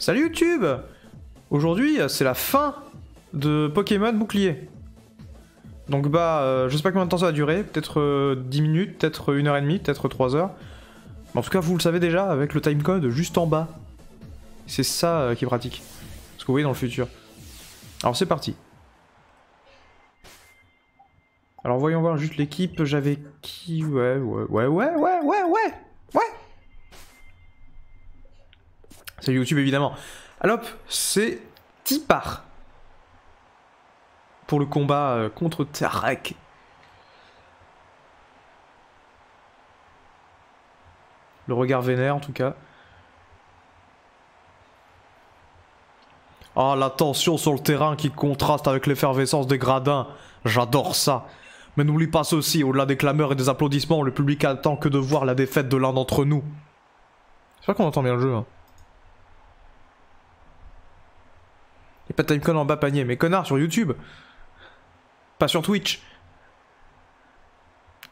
Salut YouTube! Aujourd'hui, c'est la fin de Pokémon Bouclier. Donc je sais pas combien de temps ça va durer, peut-être 10 minutes, peut-être 1h30, peut-être 3 heures. Mais en tout cas, vous le savez déjà, avec le timecode juste en bas. C'est ça qui est pratique. Ce que vous voyez dans le futur. Alors c'est parti. Alors voyons voir juste l'équipe, j'avais qui? Ouais. C'est YouTube évidemment. Alors c'est Tipar. Pour le combat contre Tarak. Le regard vénère en tout cas. Ah, la tension sur le terrain qui contraste avec l'effervescence des gradins. J'adore ça. Mais n'oublie pas ceci, au-delà des clameurs et des applaudissements, le public attend que de voir la défaite de l'un d'entre nous. J'espère qu'on entend bien le jeu. Hein. Y'a pas de timecode en bas panier, mais connard sur YouTube. Pas sur Twitch.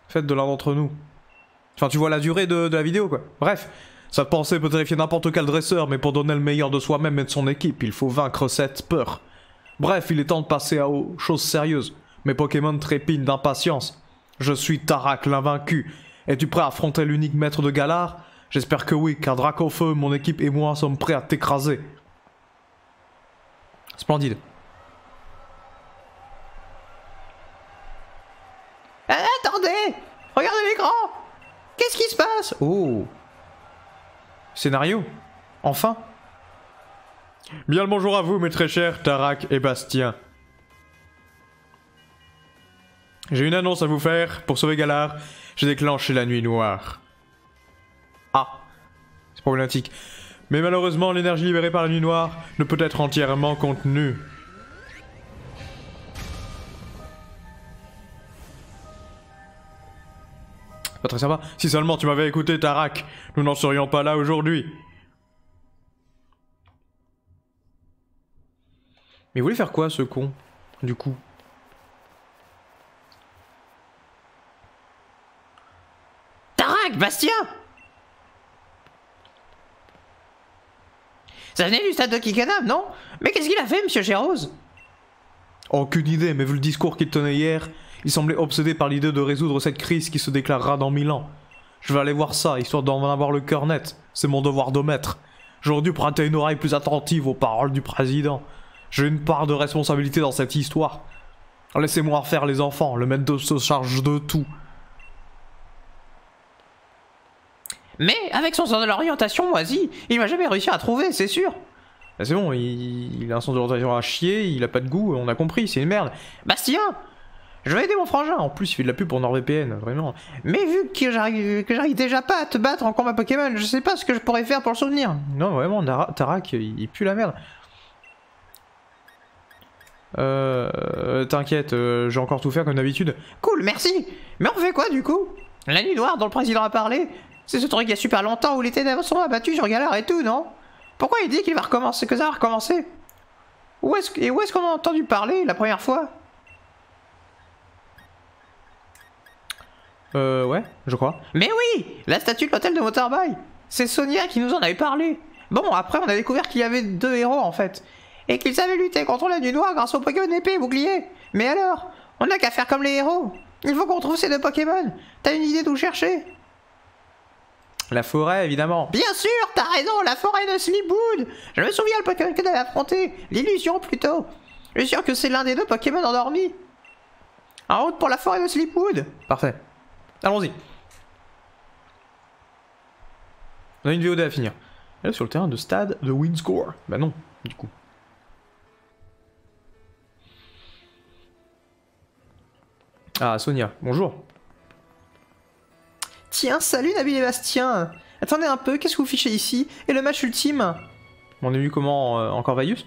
Faites de l'un d'entre nous. Enfin, tu vois la durée de la vidéo, quoi. Bref, sa pensée peut terrifier n'importe quel dresseur, mais pour donner le meilleur de soi-même et de son équipe, il faut vaincre cette peur. Bref, il est temps de passer aux choses sérieuses. Mes Pokémon trépignent d'impatience. Je suis Tarak, l'invaincu. Es-tu prêt à affronter l'unique maître de Galar? J'espère que oui, car Dracofeu, mon équipe et moi sommes prêts à t'écraser. Splendide. Attendez! Regardez l'écran! Qu'est-ce qui se passe? Oh. Scénario? Enfin? Bien le bonjour à vous, mes très chers Tarak et Bastien. J'ai une annonce à vous faire. Pour sauver Galar, j'ai déclenché la nuit noire. Ah. C'est problématique. Mais malheureusement, l'énergie libérée par la nuit noire ne peut être entièrement contenue. Pas très sympa. Si seulement tu m'avais écouté, Tarak, nous n'en serions pas là aujourd'hui. Mais il voulait faire quoi, ce con, du coup? Tarak, Bastien! Ça venait du stade de Kikanam, non? Mais qu'est-ce qu'il a fait, monsieur Gérose? Aucune idée, mais vu le discours qu'il tenait hier, il semblait obsédé par l'idée de résoudre cette crise qui se déclarera dans 1000 ans. Je vais aller voir ça, histoire d'en avoir le cœur net. C'est mon devoir de maître. J'aurais dû prêter une oreille plus attentive aux paroles du président. J'ai une part de responsabilité dans cette histoire. Laissez-moi faire les enfants, le maître se charge de tout. Mais avec son sens de l'orientation moisi, il m'a jamais réussi à trouver, c'est sûr. Bah c'est bon, il a un sens de l'orientation à chier, il a pas de goût, on a compris, c'est une merde. Bastien! Je vais aider mon frangin, en plus il fait de la pub pour NordVPN, vraiment. Mais vu que j'arrive déjà pas à te battre en combat Pokémon, je sais pas ce que je pourrais faire pour le souvenir. Non, vraiment, Tarak, il pue la merde. T'inquiète, j'ai encore tout faire comme d'habitude. Cool, merci. Mais on fait quoi du coup? La nuit noire dont le président a parlé? C'est ce truc il y a super longtemps où les ténèbres sont abattus sur Galar et tout, non? Pourquoi il dit qu'il va recommencer, que ça va recommencer? Où est-ce qu'on a entendu parler la première fois? Ouais, je crois. Mais oui! La statue de l'hôtel de Motorbay! C'est Sonia qui nous en avait parlé. Bon, après on a découvert qu'il y avait 2 héros en fait. Et qu'ils savaient lutter contre la nuit noire grâce aux Pokémon épée et bouclier. Mais alors? On n'a qu'à faire comme les héros. Il faut qu'on trouve ces 2 Pokémon. T'as une idée d'où chercher? La forêt, évidemment. Bien sûr, t'as raison, la forêt de Sleepwood. Je me souviens le Pokémon que t'avais affronté. L'illusion plutôt. Je suis sûr que c'est l'un des 2 Pokémon endormis. En route pour la forêt de Sleepwood. Parfait. Allons-y. On a une VOD à finir. Et là, sur le terrain de stade de Windscore. Bah non, du coup. Ah, Sonia, bonjour. Tiens, salut Nabil et Bastien. Attendez un peu, qu'est-ce que vous fichez ici? Et le match ultime? On est vu comment encore Vaius?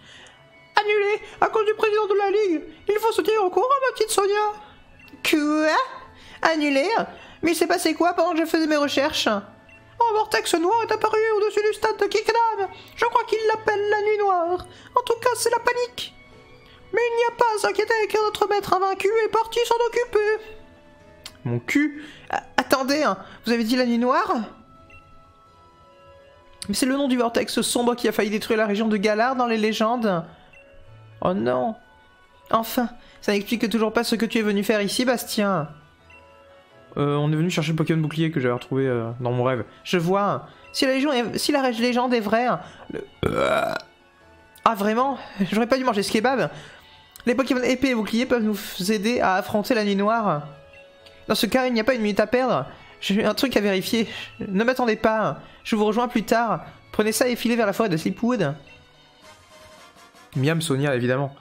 Annulé à cause du président de la Ligue. Il faut se tenir au courant, ma petite Sonia. Quoi? Annulé? Mais il s'est passé quoi pendant que je faisais mes recherches? Un vortex noir est apparu au-dessus du stade de Kikanam. Je crois qu'il l'appelle la nuit noire. En tout cas, c'est la panique. Mais il n'y a pas à s'inquiéter car notre maître invaincu est parti s'en occuper. Mon cul? Attendez, hein, vous avez dit la nuit noire? Mais c'est le nom du vortex sombre qui a failli détruire la région de Galar dans les légendes. Oh non. Enfin, ça n'explique toujours pas ce que tu es venu faire ici, Bastien. On est venu chercher le Pokémon bouclier que j'avais retrouvé dans mon rêve. Je vois. Si la légende est vraie... Ah vraiment? J'aurais pas dû manger ce kebab. Les Pokémon épée et bouclier peuvent nous aider à affronter la nuit noire. Dans ce cas, il n'y a pas une minute à perdre. J'ai un truc à vérifier. Ne m'attendez pas. Je vous rejoins plus tard. Prenez ça et filez vers la forêt de Sleepwood. Miam, Sonia, évidemment.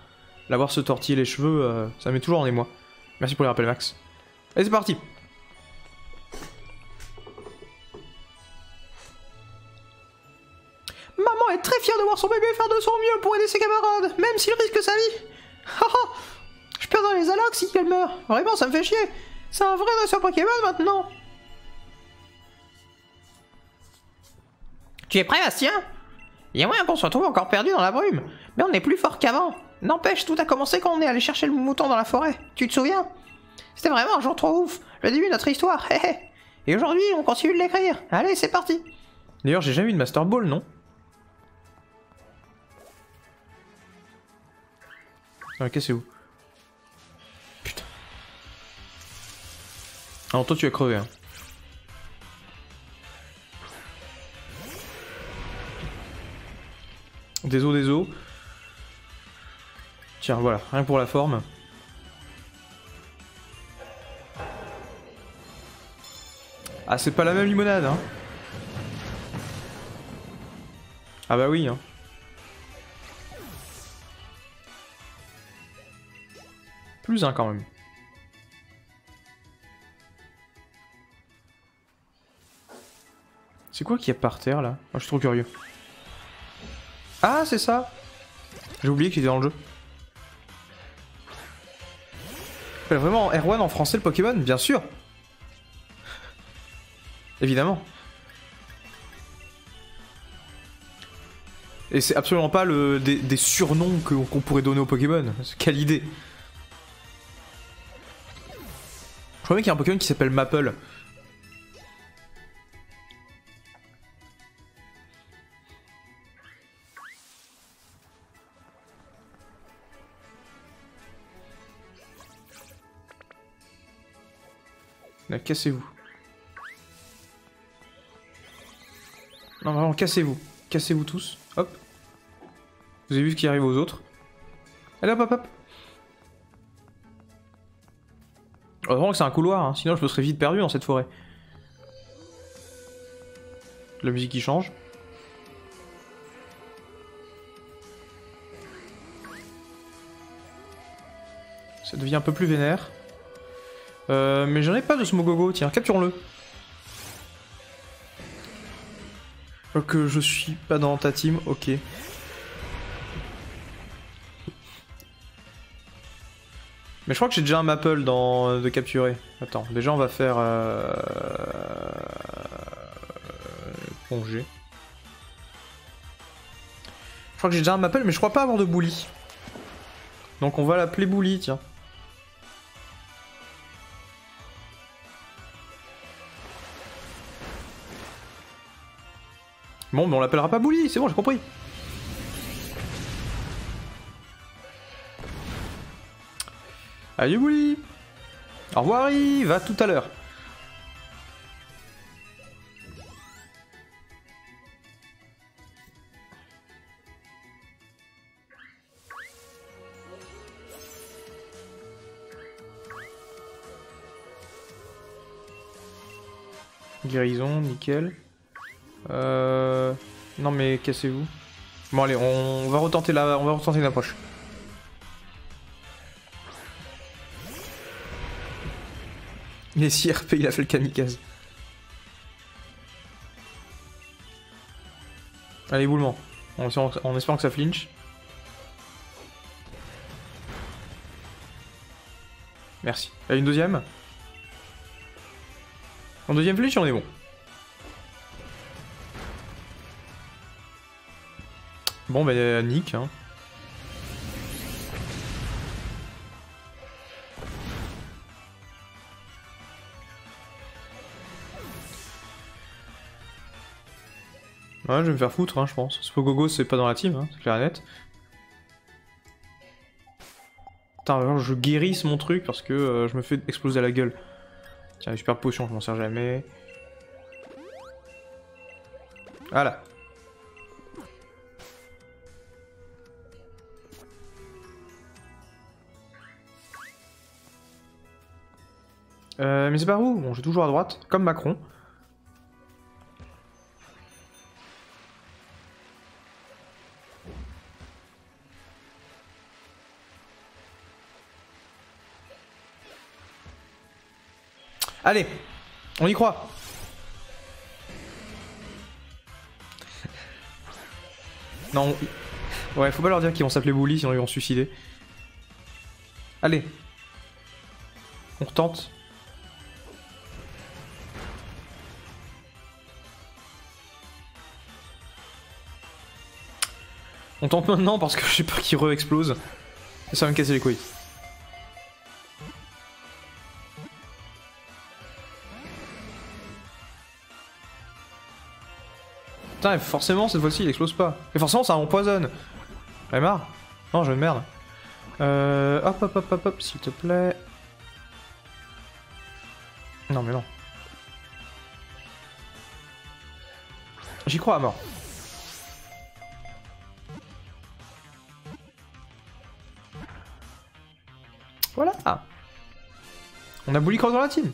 L'avoir se tortiller les cheveux, ça met toujours en émoi. Merci pour les rappels, Max. Allez, c'est parti. Maman est très fière de voir son bébé faire de son mieux pour aider ses camarades, même s'il risque sa vie. Haha. Je perdrai les Alox si elle meurt. Vraiment, ça me fait chier. C'est un vrai dresseur Pokémon maintenant. Tu es prêt, Bastien? Il y a moyen qu'on se retrouve encore perdu dans la brume, mais on est plus fort qu'avant. N'empêche, tout a commencé quand on est allé chercher le mouton dans la forêt. Tu te souviens? C'était vraiment un jour trop ouf. Le début de notre histoire, hé hé. Et aujourd'hui, on continue de l'écrire. Allez, c'est parti. D'ailleurs, j'ai jamais eu de Master Ball, non? Ok, c'est où? Putain. Alors toi, tu as crevé, hein. Des os. Tiens, voilà, rien que pour la forme. Ah, c'est pas la même limonade, hein. Ah bah oui, hein. Plus un quand même. C'est quoi qu'il y a par terre là? Oh, je suis trop curieux. Ah, c'est ça! J'ai oublié qu'il était dans le jeu. Vraiment, Erwan en français le Pokémon? Bien sûr! Évidemment. Et c'est absolument pas des surnoms qu'on pourrait donner aux Pokémon. Quelle idée! Je crois même qu'il y a un Pokémon qui s'appelle Maple. Là, cassez-vous. Non, vraiment, cassez-vous. Cassez-vous tous. Hop. Vous avez vu ce qui arrive aux autres. Allez, hop, hop, hop. Heureusement que c'est un couloir, hein. Sinon je me serais vite perdu dans cette forêt. La musique qui change. Ça devient un peu plus vénère. Mais j'en ai pas de Smogogo, tiens, capture-le. Que je suis pas dans ta team, ok. Mais je crois que j'ai déjà un Maple de capturer. Attends, déjà on va faire... Plongée. Je crois que j'ai déjà un Maple, mais je crois pas avoir de Bully. Donc on va l'appeler Bully, tiens. Bon, mais on l'appellera pas Bully, c'est bon, j'ai compris. Allez, Bully. Au revoir, Yves, à tout à l'heure. Guérison, nickel. Non mais cassez-vous. Bon allez, on va retenter une approche. Il est si RP, il a fait le kamikaze. Allez, boulement. En espérant que ça flinch. Merci. Allez, une deuxième. En deuxième flinch, on est bon. Bon, bah, nick, hein. Ouais, je vais me faire foutre, hein, je pense. Spogogo, c'est pas dans la team, hein, c'est clair et net. Putain, genre, je guérisse mon truc parce que je me fais exploser la gueule. Tiens, les super potions, je m'en sers jamais. Voilà. Mais c'est par où? Bon, j'ai toujours à droite, comme Macron. Allez, on y croit. Non, ouais, faut pas leur dire qu'ils vont s'appeler Bully, sinon ils vont se suicider. Allez. On retente. On tente maintenant parce que j'ai peur qu'il re-explose. Et ça va me casser les couilles. Putain, forcément cette fois-ci il explose pas. Et forcément ça empoisonne. J'en ai marre. Non, je merde. Hop, hop, hop, hop, hop, s'il te plaît. Non, mais non. J'y crois à mort. Voilà. On a Bully Cross dans la team.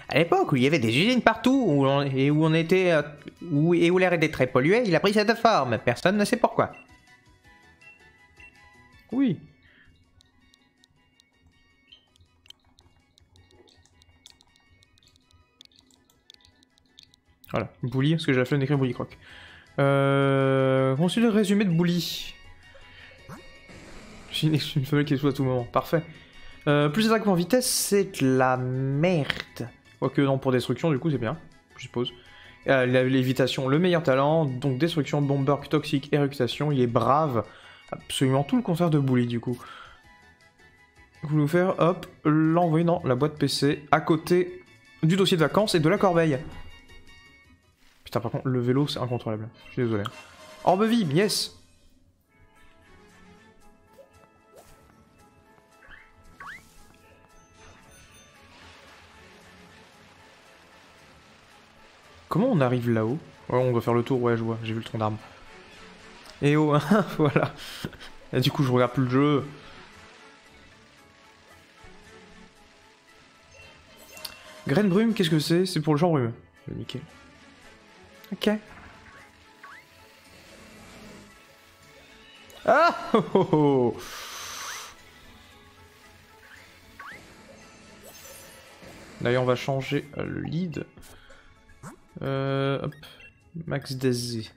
À l'époque où il y avait des usines partout où où l'air était très pollué, il a pris cette forme. Personne ne sait pourquoi. Oui. Voilà, Bully, parce que j'ai la flemme d'écrire Bully Croc. Consultez le résumé de Bully. J'ai une femelle qui explose à tout moment, parfait. Plus d'attaque en vitesse, c'est de la merde. Quoique non, pour destruction, du coup, c'est bien, je suppose. Lévitation, le meilleur talent, donc destruction, bomber, toxique et réputation, il est brave. Absolument tout le contraire de Bully, du coup. Vous voulez faire, hop, l'envoyer dans la boîte PC, à côté du dossier de vacances et de la corbeille. Putain, par contre, le vélo, c'est incontrôlable. Je suis désolé. Orbe vive, yes. Comment on arrive là-haut? Ouais, on doit faire le tour, ouais, je vois, j'ai vu le tronc d'arbre. Et oh, voilà. Et du coup, je regarde plus le jeu. Graine brume, qu'est-ce que c'est? C'est pour le genre brume. Nickel. Ok. Ah oh, oh, oh. D'ailleurs, on va changer le lead. Hop. Max DZ.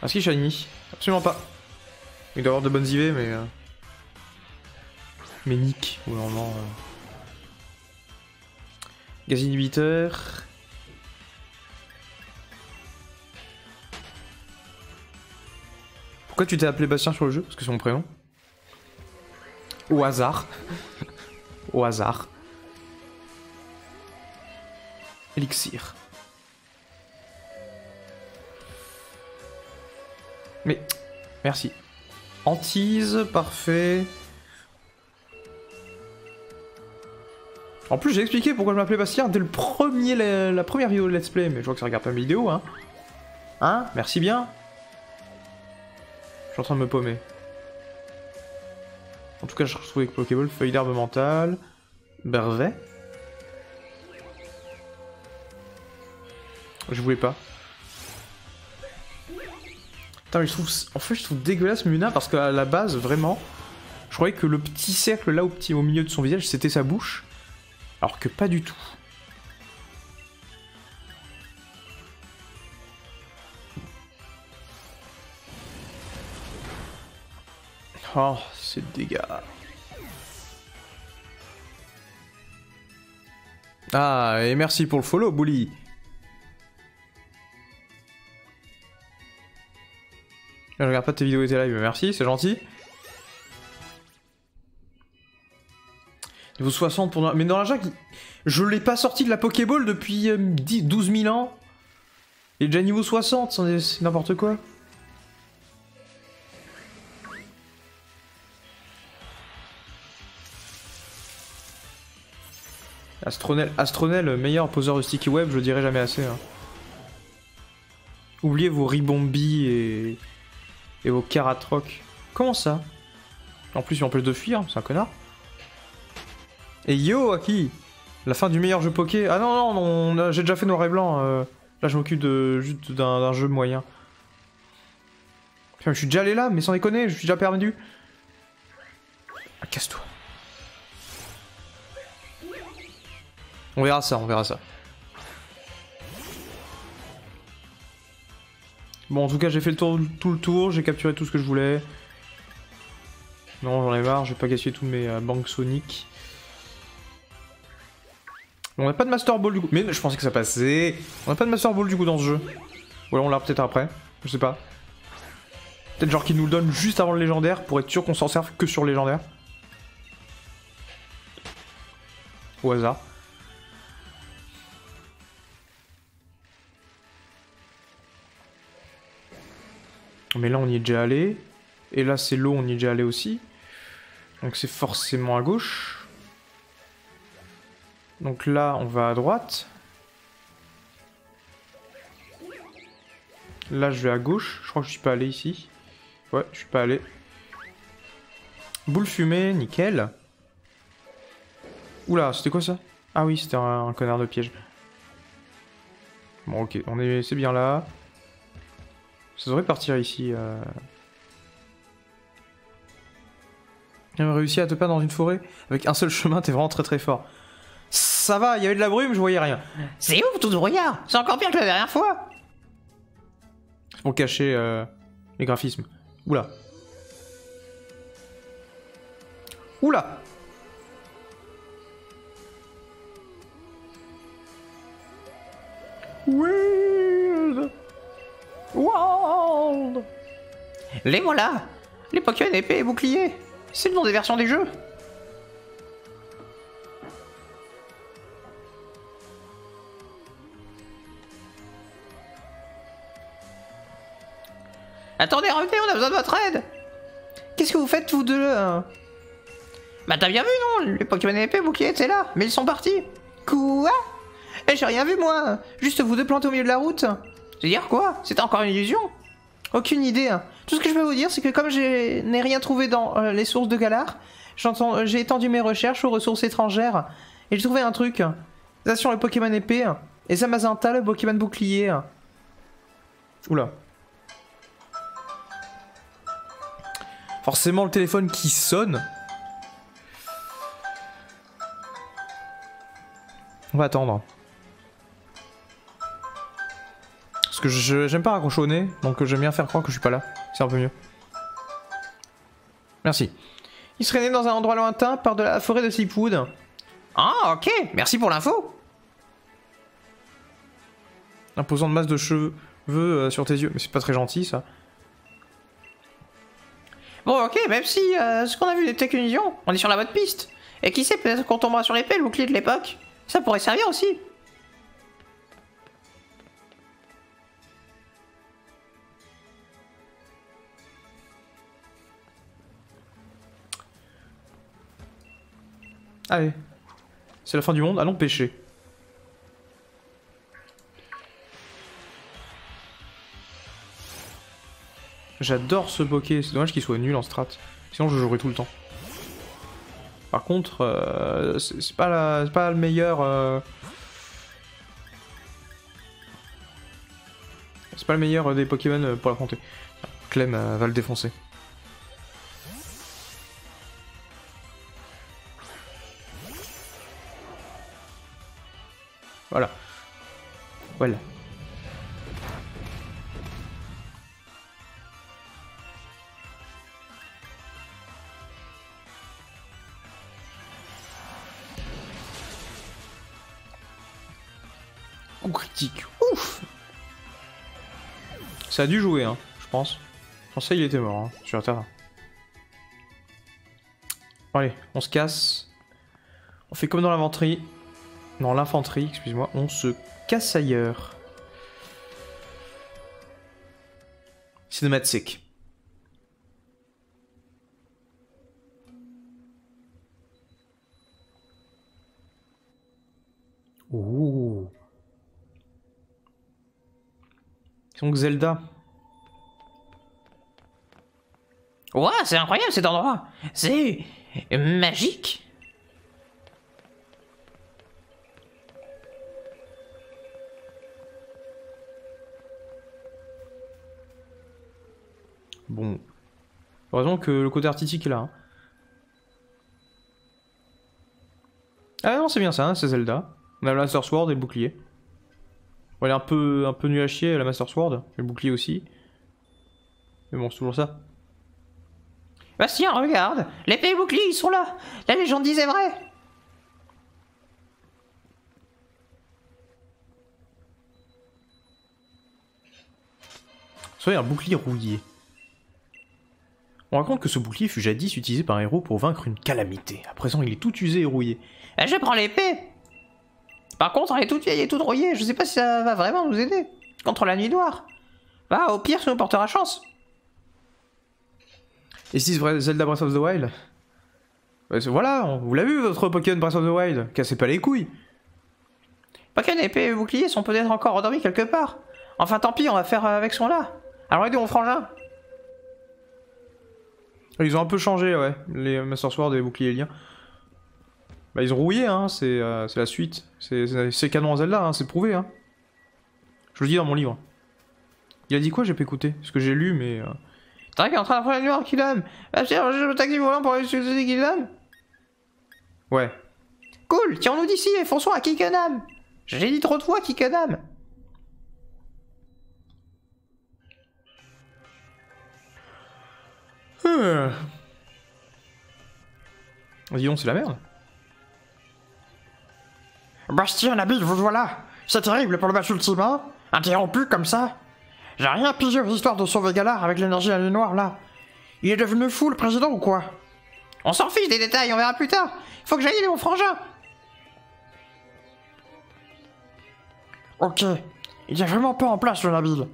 Ah si, shiny. Absolument pas. Il doit avoir de bonnes IV, mais... Mais Nick, ou normalement... Gaz inhibiteur. Pourquoi tu t'es appelé Bastien sur le jeu? Parce que c'est mon prénom. Au hasard. Au hasard. Elixir. Mais... Merci. Hantise, parfait. En plus, j'ai expliqué pourquoi je m'appelais Bastien dès la première vidéo de Let's Play, mais je vois que ça regarde pas mes vidéos, hein. Hein? Merci bien. Je suis en train de me paumer. En tout cas, je retrouve avec Pokéball, feuille d'herbe mentale, Bervet. Je voulais pas. Putain, mais je trouve... En fait, je trouve dégueulasse Muna parce qu'à la base, vraiment, je croyais que le petit cercle là au milieu de son visage, c'était sa bouche. Alors que pas du tout. Oh, c'est dégâts. Ah, et merci pour le follow, Bully. Je regarde pas tes vidéos et tes lives, merci, c'est gentil. Niveau 60 pour... Mais dans la jungle, je l'ai pas sorti de la Pokéball depuis 12 000 ans. Il est déjà niveau 60, c'est n'importe quoi. Astronel, meilleur poseur de sticky web, je le dirai jamais assez. Hein. Oubliez vos Ribombis et vos Karatroc. Comment ça? En plus, il m'empêche de fuir, c'est un connard. Et yo, Aki, la fin du meilleur jeu poké. Ah non, non, j'ai déjà fait noir et blanc. Là, je m'occupe juste d'un jeu moyen. Putain, je suis déjà allé là, mais sans déconner, je suis déjà perdu. Ah, casse-toi. On verra ça, on verra ça. Bon, en tout cas, j'ai fait tout le tour, j'ai capturé tout ce que je voulais. Non, j'en ai marre, je vais pas gaspiller tous mes banques Sonic. On n'a pas de Master Ball du coup. Mais je pensais que ça passait. On n'a pas de Master Ball du coup dans ce jeu. Ou alors on l'a peut-être après. Je sais pas. Peut-être genre qu'il nous le donne juste avant le légendaire pour être sûr qu'on s'en serve que sur le légendaire. Au hasard. Mais là on y est déjà allé. Et là c'est l'eau, on y est déjà allé aussi. Donc c'est forcément à gauche. Donc là, on va à droite. Là, je vais à gauche. Je crois que je suis pas allé ici. Ouais, je suis pas allé. Boule fumée, nickel. Oula, c'était quoi ça? Ah oui, c'était un connard de piège. Bon, ok, c'est bien là. Ça devrait partir ici. J'ai réussi à te perdre dans une forêt avec un seul chemin, t'es vraiment très très fort. Ça va, il y avait de la brume, je voyais rien. C'est ouf tout ce brouillard. C'est encore pire que la dernière fois. C'est pour cacher les graphismes. Oula. Oula. Weird. World. Les voilà. Les Pokémon épée et bouclier. C'est le nom des versions des jeux. Attendez, revenez, on a besoin de votre aide. Qu'est-ce que vous faites, vous deux Bah t'as bien vu, non? Les Pokémon épée, bouclier, c'est là, mais ils sont partis. Quoi? Eh, j'ai rien vu, moi. Juste vous deux plantés au milieu de la route. C'est-à-dire quoi? C'était encore une illusion? Aucune idée. Tout ce que je peux vous dire, c'est que comme je n'ai rien trouvé dans les sources de Galar, j'ai étendu mes recherches aux ressources étrangères, et j'ai trouvé un truc. Station le Pokémon épée, et Zamazenta, le Pokémon bouclier. Oula. Forcément le téléphone qui sonne. On va attendre. Parce que j'aime pas raccrocher au nez, donc j'aime bien faire croire que je suis pas là. C'est un peu mieux. Merci. Il serait né dans un endroit lointain par de la forêt de Sleepwood. Ah ok, merci pour l'info. Imposant de masse de cheveux sur tes yeux. Mais c'est pas très gentil ça. Bon ok, même si ce qu'on a vu n'était qu'une illusion, on est sur la bonne piste. Et qui sait, peut-être qu'on tombera sur l'épée, le bouclier de l'époque. Ça pourrait servir aussi. Allez. C'est la fin du monde, allons pêcher. J'adore ce bokeh, c'est dommage qu'il soit nul en strat. Sinon je jouerai tout le temps. Par contre, c'est pas le meilleur... C'est pas le meilleur des Pokémon pour l'affronter. Clem va le défoncer. Voilà. Voilà. Coup critique. Ouf. Ça a dû jouer, hein, je pense. Je pensais qu'il était mort, hein, sur la terre. Bon, allez, on se casse. On fait comme dans l'infanterie. Non, l'infanterie, excuse-moi. On se casse ailleurs. Cinématique. Ouh. Donc Zelda. Ouah, c'est incroyable cet endroit. C'est magique. Bon. Heureusement que le côté artistique est là. Hein. Ah non, c'est bien ça, hein, c'est Zelda. On a le Master Sword et le bouclier. Bon, elle est un peu nulle à chier, la Master Sword. Et le bouclier aussi. Mais bon, c'est toujours ça. Bastien, regarde. L'épée et le bouclier, ils sont là. La légende disait vrai. Soyez un bouclier rouillé. On raconte que ce bouclier fut jadis utilisé par un héros pour vaincre une calamité. À présent, il est tout usé et rouillé. Je prends l'épée. Par contre, elle est toute vieille et toute rouillée. Je sais pas si ça va vraiment nous aider. Contre la nuit noire. Bah, au pire, ça nous portera chance. Et si c'est Zelda Breath of the Wild? Voilà, vous l'avez vu votre Pokémon Breath of the Wild. Cassez pas les couilles. Pokémon épée et bouclier sont peut-être encore endormis quelque part. Enfin, tant pis, on va faire avec son là. Alors aidez mon frangin. Ils ont un peu changé, ouais, les Master Sword et les boucliers liens. Bah ils ont rouillé, hein, c'est la suite. C'est canon à Zelda, hein, c'est prouvé, hein. Je le dis dans mon livre. Il a dit quoi, j'ai pas écouté? Parce que j'ai lu, mais... T'as qu'il est en train d'apprendre la nuit noire, Kidam. Tiens, j'ai le taxi volant pour aller sur Kidam. Ouais. Cool, tirons-nous d'ici et fonçons à Kikadam. J'ai dit trop de fois Kikadam. Dis donc, c'est la merde. Bastien, Nabil, vous voilà. C'est terrible pour le match ultime, hein. Interrompu comme ça. J'ai rien pigé aux histoires de sauver Galar avec l'énergie de la nuit noire, là. Il est devenu fou, le président, ou quoi? On s'en fiche des détails, on verra plus tard. Faut que j'aille aider mon frangin. Ok. Il y a vraiment pas en place, le Nabil.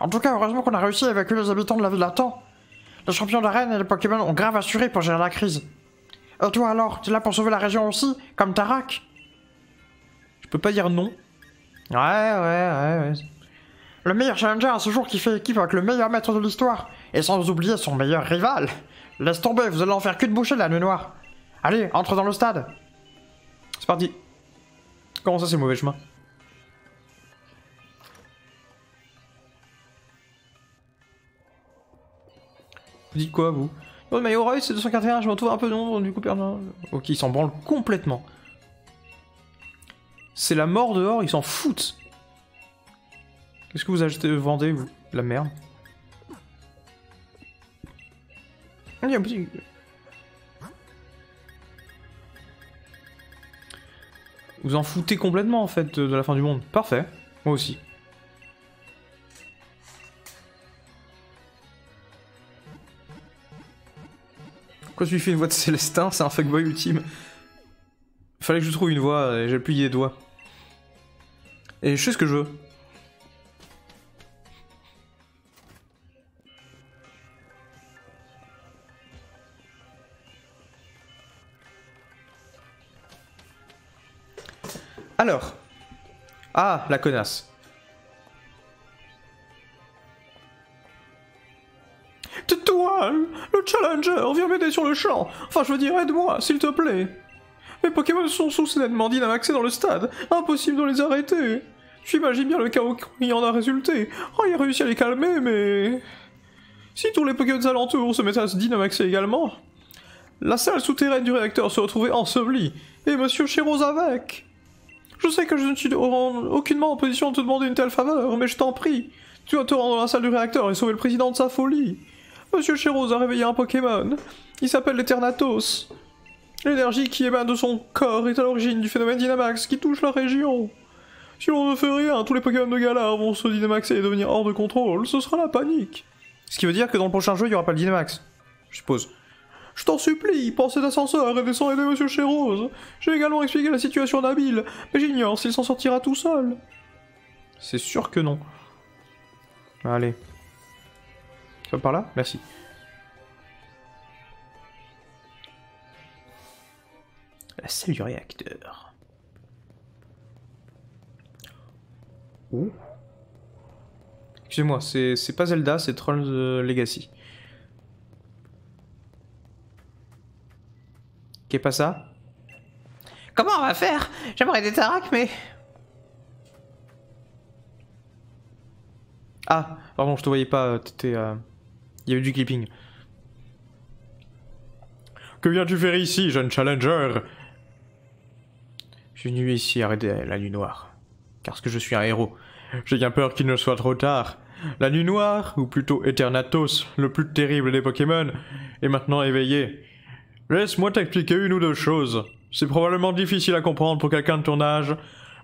En tout cas, heureusement qu'on a réussi à évacuer les habitants de la ville à temps. Les champions d'arène et les Pokémon ont grave assuré pour gérer la crise. Et toi alors, t'es là pour sauver la région aussi, comme Tarak? Je peux pas dire non. Ouais. Le meilleur challenger à ce jour qui fait équipe avec le meilleur maître de l'histoire, et sans oublier son meilleur rival. Laisse tomber, vous allez en faire que de boucher la nuit noire. Allez, entre dans le stade. C'est parti. Comment ça, c'est mauvais chemin? Vous dites quoi, vous? Oh, mais Roy, c'est 241, je me retrouve un peu de nombre, du coup, perdant. Ok, ils s'en branlent complètement. C'est la mort dehors, ils s'en foutent. Qu'est-ce que vous achetez, vendez, vous? La merde. Il y a un petit... Vous en foutez complètement, en fait, de la fin du monde. Parfait. Moi aussi. Pourquoi tu lui fais une voix de Célestin? C'est un fuckboy ultime. Fallait que je trouve une voix, et j'ai plié les doigts. Et je sais ce que je veux. Alors. Ah, la connasse. Tais-toi, le challenger, viens m'aider sur le champ. Enfin, je veux dire, aide-moi, s'il te plaît. Mes Pokémon sont soudainement dynamaxés dans le stade. Impossible de les arrêter. Tu imagines bien le chaos qui en a résulté. Oh, il a réussi à les calmer, mais... Si tous les Pokémon alentours se mettaient à se dynamaxer également, la salle souterraine du réacteur se retrouvait ensevelie, et Monsieur Chéros avec. Je sais que je ne suis aucunement en position de te demander une telle faveur, mais je t'en prie. Tu dois te rendre dans la salle du réacteur et sauver le président de sa folie. Monsieur Chéros a réveillé un Pokémon. Il s'appelle l'Eternatos. L'énergie qui émane de son corps est à l'origine du phénomène Dynamax qui touche la région. Si l'on ne fait rien, tous les Pokémon de Galar vont se dynamaxer et devenir hors de contrôle. Ce sera la panique. Ce qui veut dire que dans le prochain jeu, il n'y aura pas le Dynamax. Je suppose. Je t'en supplie, pensez d'ascenseur et descends aider Monsieur Chez-Rose. J'ai également expliqué la situation à Nabil, mais j'ignore s'il s'en sortira tout seul. C'est sûr que non. Allez. Ça va par là? Merci. La salle du réacteur. Ouh. Excusez-moi, c'est pas Zelda, c'est Trolls Legacy. Qu'est pas ça? Comment on va faire? J'aimerais des Tarak, mais... Ah, pardon, je te voyais pas, t'étais... Il y avait du clipping. Que viens-tu faire ici, jeune challenger? Je suis venu ici arrêter la nuit noire. Parce que je suis un héros. J'ai bien peur qu'il ne soit trop tard. La nuit noire, ou plutôt Eternatus, le plus terrible des Pokémon, est maintenant éveillé. Laisse-moi t'expliquer une ou deux choses. C'est probablement difficile à comprendre pour quelqu'un de ton âge,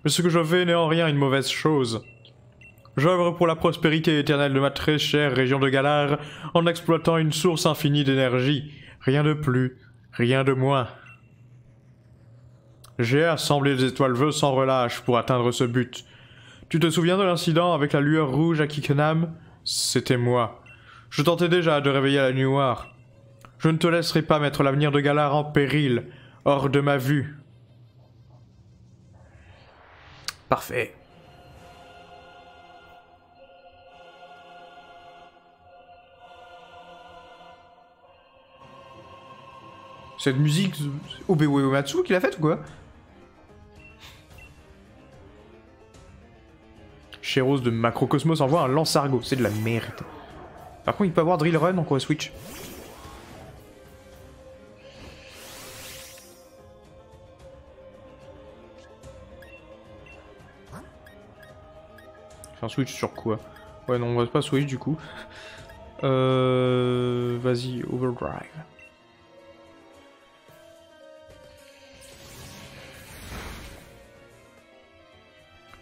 mais ce que je fais n'est en rien une mauvaise chose. J'œuvre pour la prospérité éternelle de ma très chère région de Galar en exploitant une source infinie d'énergie. Rien de plus, rien de moins. J'ai assemblé des étoiles vœux sans relâche pour atteindre ce but. Tu te souviens de l'incident avec la lueur rouge à Kickenham? C'était moi. Je tentais déjà de réveiller la nuit noire. Je ne te laisserai pas mettre l'avenir de Galar en péril, hors de ma vue. Parfait. Cette musique, Obe Uematsu qui l'a faite ou quoi? Chez-Rose de Macrocosmos envoie un lance-argot, c'est de la merde. Par contre, il peut avoir Drill Run en quoi Switch. Enfin, Switch sur quoi? Ouais, non, on va pas Switch du coup. Vas-y, Overdrive.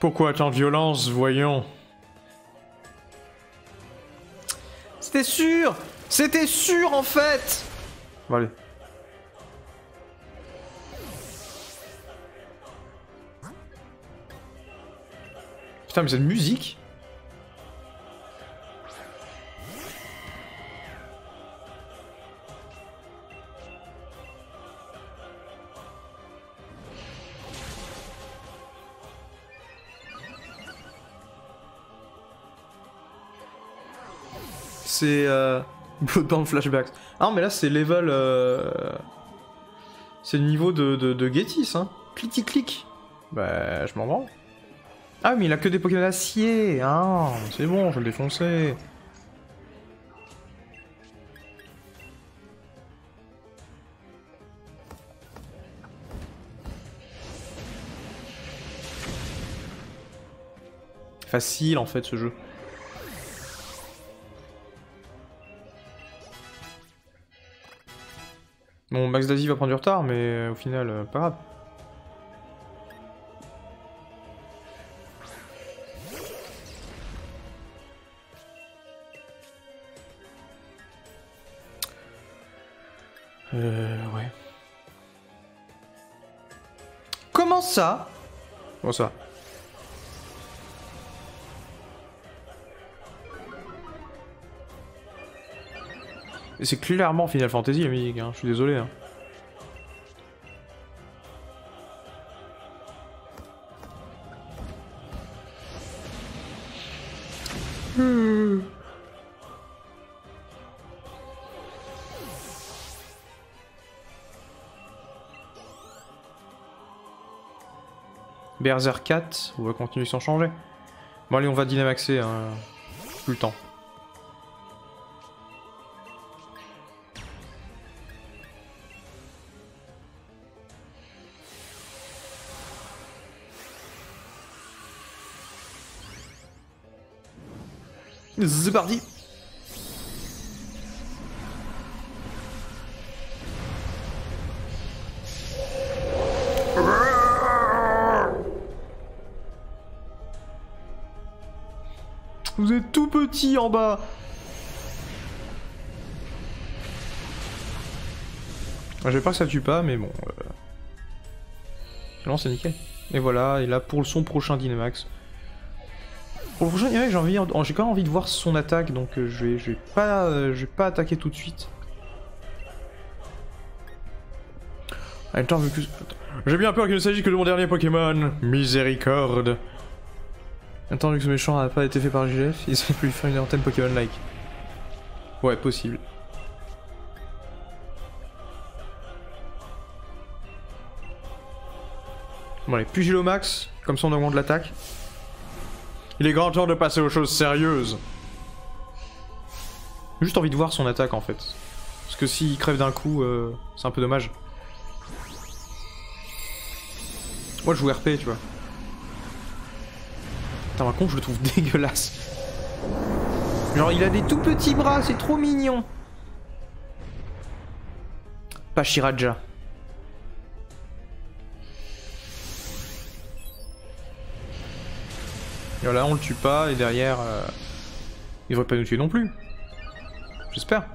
Pourquoi tant de violence, voyons? C'était sûr! C'était sûr en fait! Bon, allez. Putain, mais cette musique! C'est Bloodborne Flashbacks. Ah non, mais là c'est level... C'est le niveau de Getis, hein. Clic-clic. Bah, je m'en branle. Ah, mais il a que des Pokémon acier. Ah, c'est bon, je vais le défoncer. Facile en fait ce jeu. Bon, Max Daisy va prendre du retard, mais au final, pas grave. Ouais. Comment ça? Comment ça? C'est clairement Final Fantasy la musique, hein. Je suis désolé. Hein. Berserk 4, on va continuer sans changer. Bon allez, on va dynamaxer, hein. Plus le temps. C'est parti. Vous êtes tout petit en bas. J'ai peur que ça tue pas, mais bon... Non, c'est nickel. Et voilà, et là pour son prochain Dynamax. Pour le prochain Dynamax, j'ai quand même envie de voir son attaque, donc je vais pas attaquer tout de suite. En même temps, vu que... J'ai bien peur qu'il ne s'agisse que de mon dernier Pokémon. Miséricorde. Attends, vu que ce méchant n'a pas été fait par JF, il aurait pu lui faire une antenne Pokémon-like. Ouais, possible. Bon allez, Pugilomax, comme ça on augmente l'attaque. Il est grand temps de passer aux choses sérieuses. J'ai juste envie de voir son attaque en fait. Parce que s'il crève d'un coup, c'est un peu dommage. Moi je joue RP, tu vois. Putain, par contre, je le trouve dégueulasse. Genre, il a des tout petits bras, c'est trop mignon. Pachiraja. Et voilà, on le tue pas, et derrière... il devrait pas nous tuer non plus. J'espère.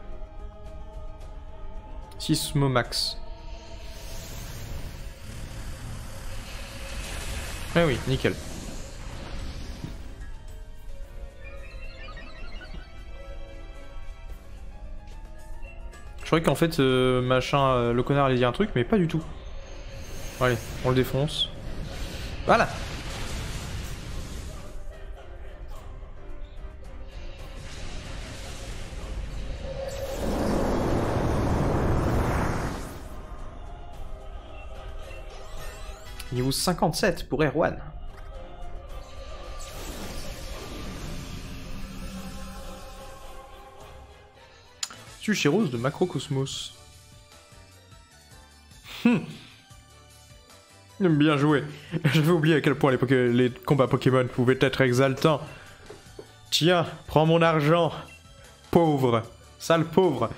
Sismomax. Ah oui, nickel. Je croyais qu'en fait, machin, le connard allait dire un truc, mais pas du tout. Allez, on le défonce. Voilà. Niveau 57 pour Erwan. Chéros de Macrocosmos. Bien joué. J'avais oublié à quel point les combats Pokémon pouvaient être exaltants. Tiens, prends mon argent. Pauvre. Sale pauvre.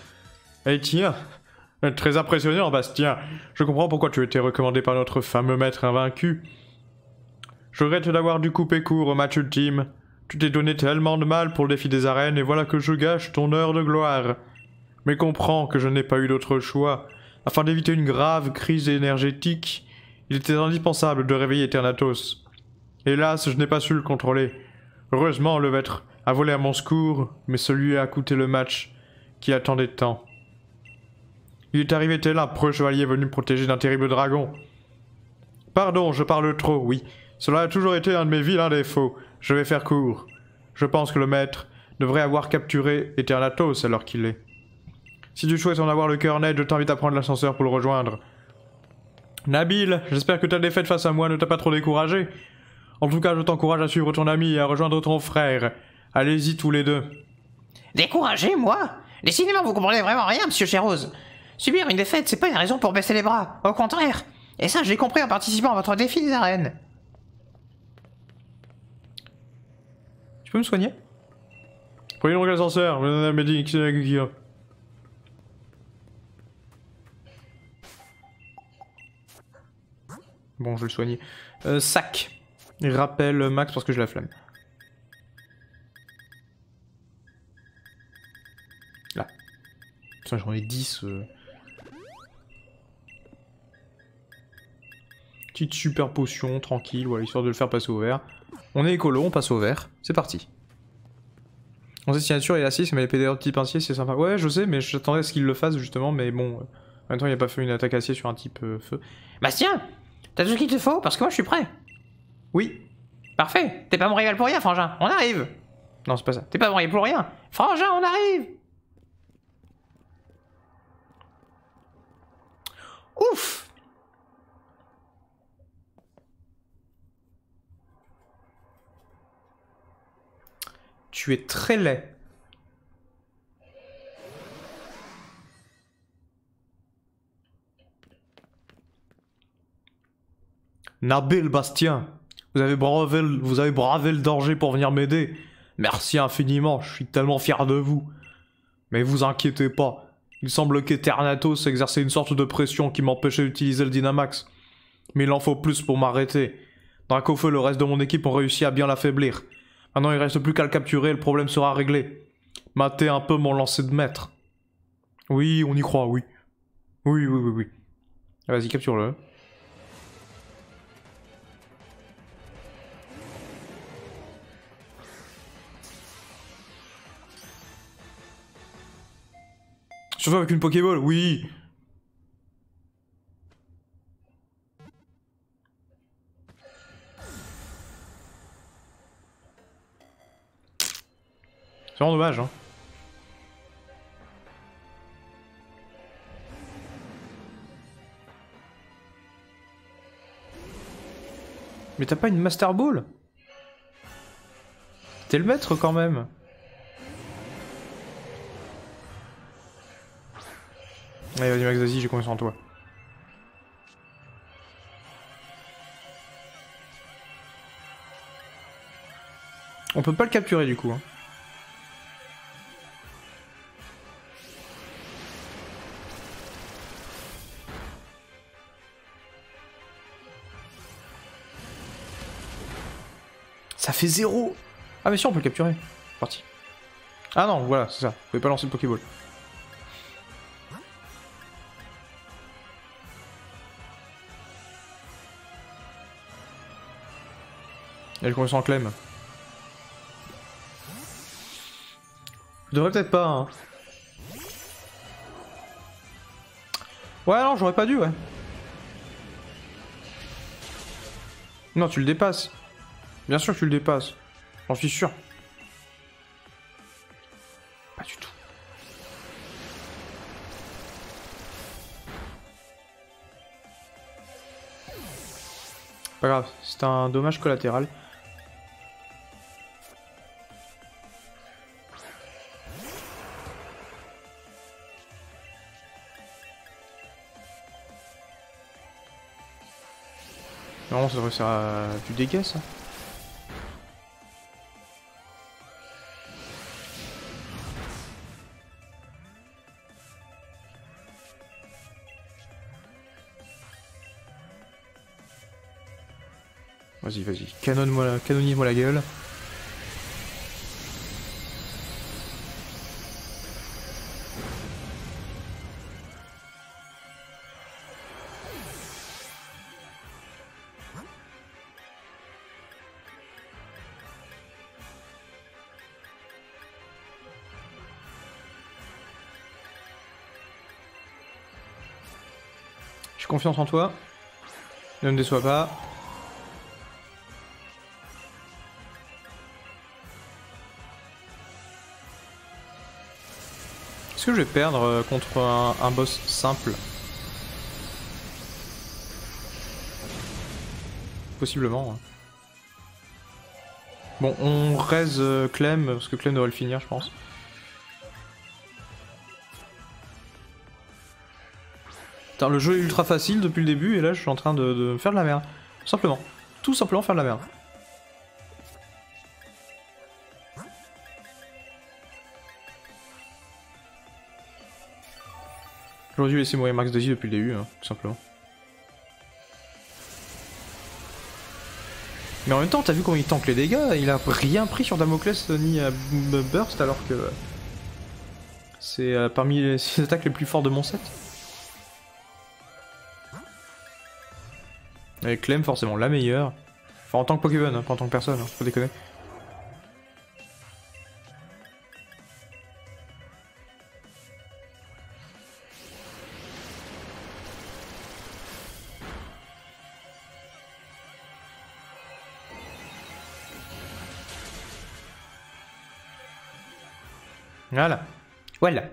Et tiens. Très impressionnant, Bastien. Je comprends pourquoi tu étais recommandé par notre fameux maître invaincu. Je regrette d'avoir dû couper court au match ultime. Tu t'es donné tellement de mal pour le défi des arènes et voilà que je gâche ton heure de gloire. Mais comprends que je n'ai pas eu d'autre choix. Afin d'éviter une grave crise énergétique, il était indispensable de réveiller Eternatus. Hélas, je n'ai pas su le contrôler. Heureusement, le maître a volé à mon secours, mais celui a coûté le match qui attendait tant. Il est arrivé tel un preux chevalier venu me protéger d'un terrible dragon. Pardon, je parle trop, oui. Cela a toujours été un de mes vilains défauts. Je vais faire court. Je pense que le maître devrait avoir capturé Eternatus alors qu'il est. Si tu souhaites en avoir le cœur net, je t'invite à prendre l'ascenseur pour le rejoindre. Nabil, j'espère que ta défaite face à moi ne t'a pas trop découragé. En tout cas, je t'encourage à suivre ton ami et à rejoindre ton frère. Allez-y tous les deux. Découragé, moi? Décidément, vous comprenez vraiment rien, monsieur Chéros. Subir une défaite, c'est pas une raison pour baisser les bras. Au contraire. Et ça, je l'ai compris en participant à votre défi des arènes. Tu peux me soigner? Prenez donc l'ascenseur, bon, je vais le soigner. Sac. Il rappelle Max parce que j'ai la flamme. Là. Putain, j'en ai 10. Petite super potion, tranquille, voilà, histoire de le faire passer au vert. On est écolo, on passe au vert. C'est parti. On sait signature et la 6, mais les PDR de type acier, c'est sympa. Ouais, je sais, mais j'attendais à ce qu'il le fasse justement, mais bon. En même temps, il a pas fait une attaque acier sur un type feu. Bastien, t'as tout ce qu'il te faut, parce que moi je suis prêt. Oui. Parfait, t'es pas mon rival pour rien, Frangin, on arrive. Non, c'est pas ça. T'es pas mon rival pour rien. Frangin, on arrive. Ouf. Tu es très laid. Nabil Bastien, vous avez bravé le danger pour venir m'aider. Merci infiniment, je suis tellement fier de vous. Mais vous inquiétez pas, il semble qu'Eternatus exerçait une sorte de pression qui m'empêchait d'utiliser le Dynamax. Mais il en faut plus pour m'arrêter. Dracofeu et le reste de mon équipe ont réussi à bien l'affaiblir. Maintenant il reste plus qu'à le capturer et le problème sera réglé. Matez un peu mon lancer de maître. Oui, on y croit, oui. Oui, oui, oui, oui. Ah, vas-y, capture-le. Surtout avec une Pokéball, oui. C'est vraiment dommage, hein. Mais t'as pas une Master Ball? T'es le maître quand même. Allez, vas-y Max, vas-y, j'ai confiance en toi. On peut pas le capturer du coup. Hein. Ça fait 0. Ah mais si, on peut le capturer. Parti. Ah non, voilà, c'est ça. Vous pouvez pas lancer le Pokéball. Il y a le conversion en Clem. Je devrais peut-être pas, hein. Ouais, non, j'aurais pas dû, ouais. Non, tu le dépasses. Bien sûr que tu le dépasses. J'en suis sûr. Pas du tout. Pas grave, c'est un dommage collatéral. Normalement ça devrait faire du dégât ça. Vas-y, vas-y, canonise-moi la gueule. J'ai confiance en toi. Ne me déçois pas. Est-ce que je vais perdre contre un boss simple? Possiblement. Hein. Bon, on raise Clem, parce que Clem devrait le finir, je pense. Putain, le jeu est ultra facile depuis le début, et là je suis en train de faire de la merde. Tout simplement. Tout simplement faire de la merde. J'aurais dû laisser mourir Max Daisy depuis le début, hein, tout simplement. Mais en même temps, t'as vu comment il tank les dégâts? Il a rien pris sur Damoclès ni Burst, alors que c'est parmi les attaques les plus fortes de mon set. Et Clem, forcément, la meilleure. Enfin, en tant que Pokémon, hein, pas en tant que personne, hein, faut pas déconner. Voilà. Voilà.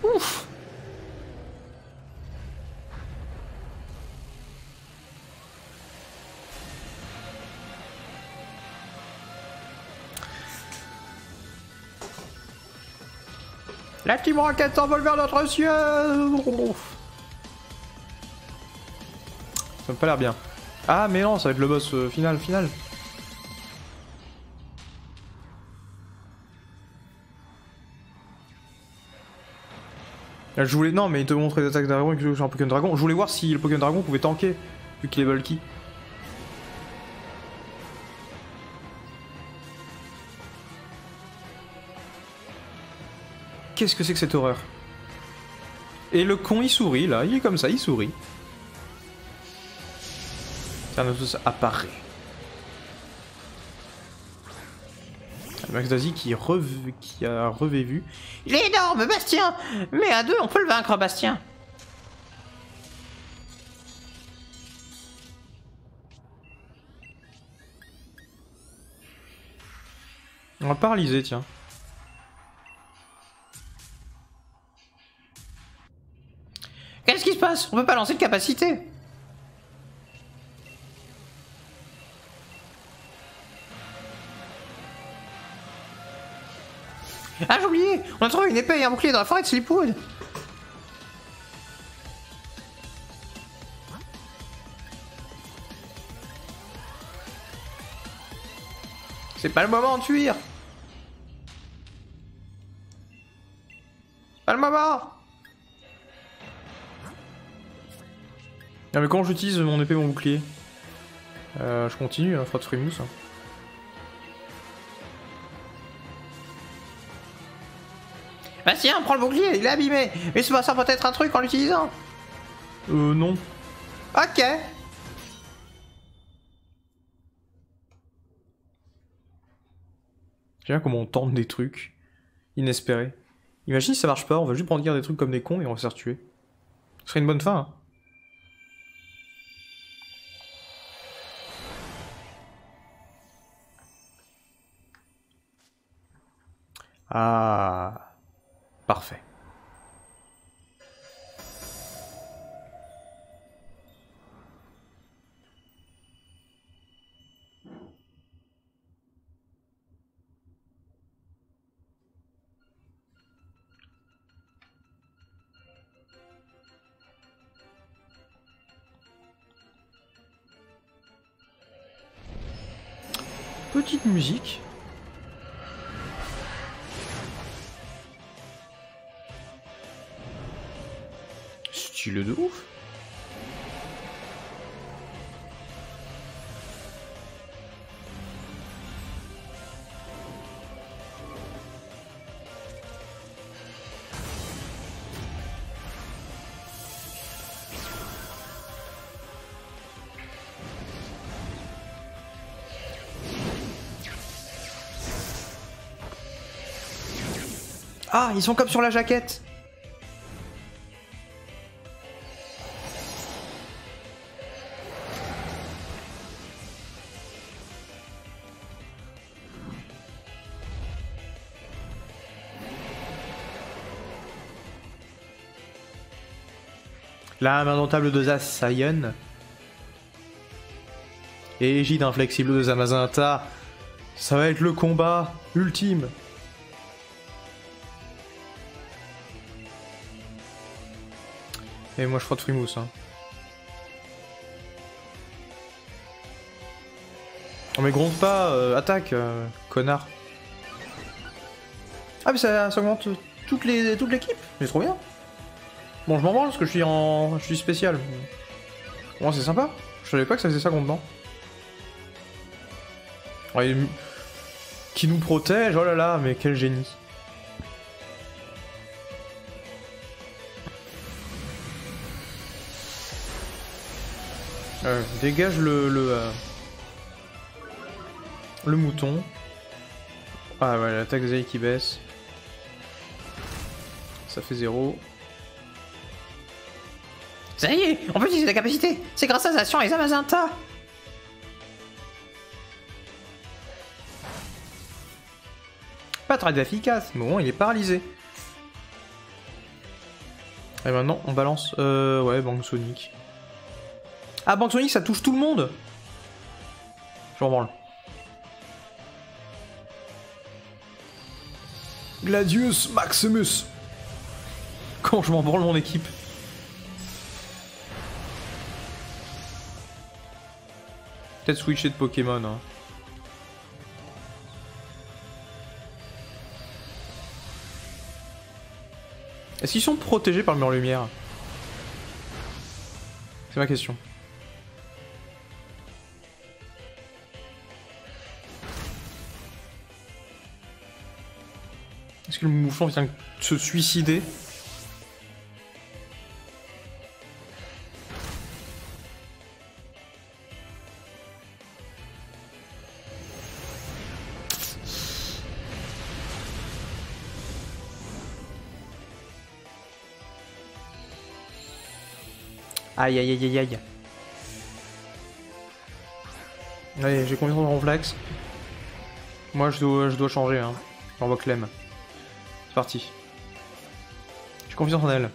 Ouf. La team Rocket s'envole vers notre ciel. Ça m'a pas l'air bien. Ah mais non, ça va être le boss final. Je voulais... Non, mais il te montre les attaques dragon et que j'ai un Pokémon dragon. Je voulais voir si le Pokémon dragon pouvait tanker, vu qu'il est bulky. Qu'est-ce que c'est que cette horreur? Et le con, il sourit, là. Il est comme ça, il sourit. Thanatos apparaît. Max Daisy qui a revécu. Il est énorme, Bastien. Mais à deux, on peut le vaincre, Bastien. On va le paralyser, tiens. Qu'est-ce qui se passe? On peut pas lancer de capacité. Ah, j'ai oublié. On a trouvé une épée et un bouclier dans la forêt de Sleepwood. C'est pas le moment de fuir. Pas le moment. Ah mais comment j'utilise mon épée et mon bouclier? Je continue, hein, Frotte Frimousse. Bastien, prends le bouclier, il est abîmé. Mais ça peut être un truc en l'utilisant. Non. Ok. J'aime bien comment on tente des trucs inespérés. Imagine si ça marche pas, on va juste prendre des trucs comme des cons et on va se faire tuer. Ce serait une bonne fin, hein. Ah... Parfait. Petite musique. Stylé de ouf. Ah, ils sont comme sur la jaquette. L'âme indomptable de Zacian. Et égide inflexible de Zamazenta. Ça va être le combat ultime. Et moi je frotte Frimousse, hein. Oh mais gronde pas, attaque, connard. Ah mais ça augmente toute l'équipe, mais trop bien. Bon je m'en branle parce que je suis spécial. Bon c'est sympa, je savais pas que ça faisait ça contre ouais, qui nous protège, oh là là, mais quel génie. Dégage le mouton. Ah ouais, l'attaque des ailes qui baisse. Ça fait 0. Ça y est, on peut utiliser la capacité. C'est grâce à Zacian et Zamazenta. Pas très efficace, mais bon, il est paralysé. Et maintenant, on balance... ouais, Bang Sonic. Ah, Bang Sonic, ça touche tout le monde. Je m'en branle. Gladius Maximus. Quand je m'en branle mon équipe. Peut-être switcher de Pokémon, hein. Est-ce qu'ils sont protégés par le mur lumière? C'est ma question. Est-ce que le mouflon vient de se suicider? Aïe aïe aïe aïe aïe. Allez, j'ai combien de ronflex? Moi je dois changer, hein. J'envoie Clem. C'est parti. J'ai confiance en elle.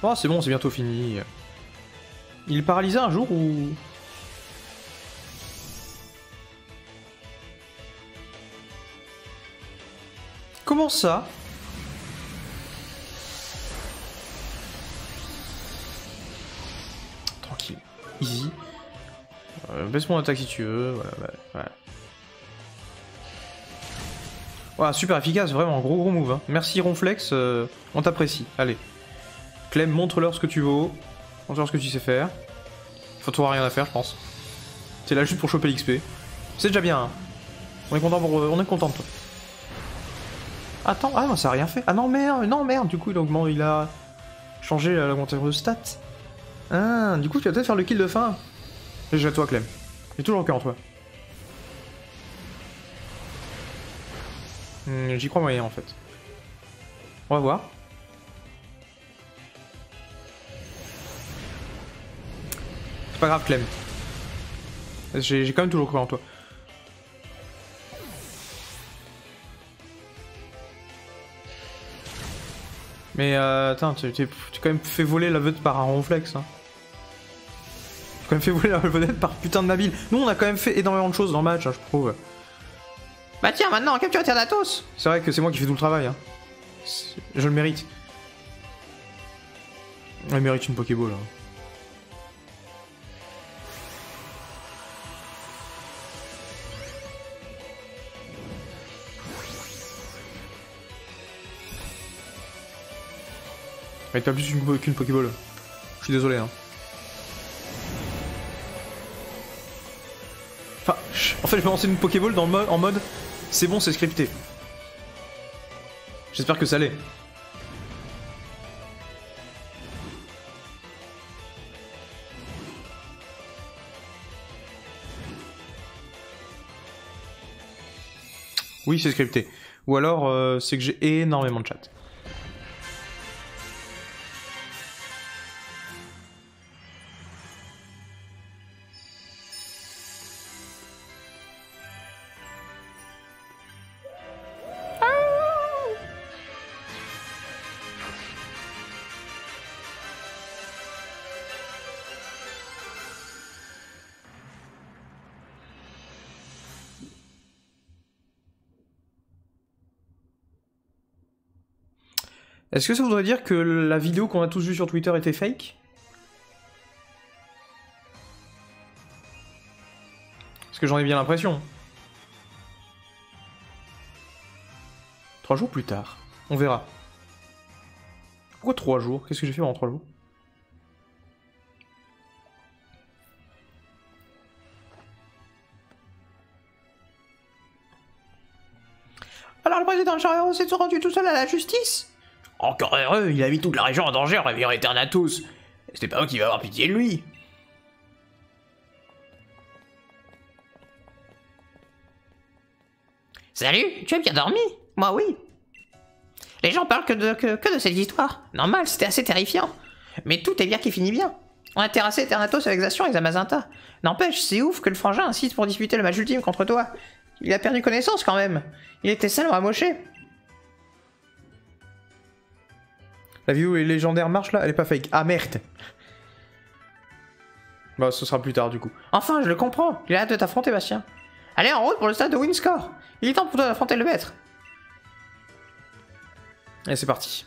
Oh, c'est bon, c'est bientôt fini. Il est paralysé un jour ou... Comment ça? Tranquille. Easy. Baisse mon attaque si tu veux. Voilà. Voilà, super efficace, vraiment, gros move. Hein. Merci Ronflex, on t'apprécie. Allez. Clem, montre-leur ce que tu vaux. Montre-leur ce que tu sais faire. Faut toi rien à faire, je pense. T'es là juste pour choper l'XP. C'est déjà bien. Hein. On est content de toi. Attends, ah non, ça a rien fait. Ah non, merde, du coup il a changé l'augmentation de stats. Ah, du coup tu vas peut-être faire le kill de fin. J'ai à toi, Clem. J'ai toujours le cœur en toi. J'y crois moyen en fait. On va voir. C'est pas grave, Clem. J'ai quand même toujours cru en toi. Mais attends, tu quand même fait voler la vedette par un ronflex. Hein. Tu as quand même fait voler la vedette par putain de Nabil. Nous on a quand même fait énormément de choses dans le match, hein, je trouve. Bah tiens, maintenant, capture Eternatus. C'est vrai que c'est moi qui fais tout le travail. Hein. Je le mérite. Il mérite une Pokéball. Hein. Il pas plus qu'une Pokéball. Je suis désolé. Hein. Enfin, en fait, je vais lancer une Pokéball dans en mode c'est bon, c'est scripté. J'espère que ça l'est. Oui, c'est scripté. Ou alors, c'est que j'ai énormément de chat. Est-ce que ça voudrait dire que la vidéo qu'on a tous vue sur Twitter était fake? Parce que j'en ai bien l'impression. 3 jours plus tard. On verra. Pourquoi 3 jours? Qu'est-ce que j'ai fait pendant 3 jours? Alors le président Charero s'est rendu tout seul à la justice? Encore heureux, il a mis toute la région en danger en réveillant Eternatus. C'était pas moi qui va avoir pitié de lui. Salut, tu as bien dormi? Moi oui. Les gens parlent que de cette histoire. Normal, c'était assez terrifiant. Mais tout est bien qui finit bien. On a terrassé Eternatus avec Zacian et Zamazenta. N'empêche, c'est ouf que le frangin insiste pour disputer le match ultime contre toi. Il a perdu connaissance quand même. Il était salement amoché. La vidéo légendaire marche là, elle est pas fake. Ah merde. Bah ce sera plus tard du coup. Enfin, je le comprends. Il a hâte de t'affronter, Bastien. Allez, en route pour le stade de Windscore. Il est temps pour toi d'affronter le maître. Allez, c'est parti.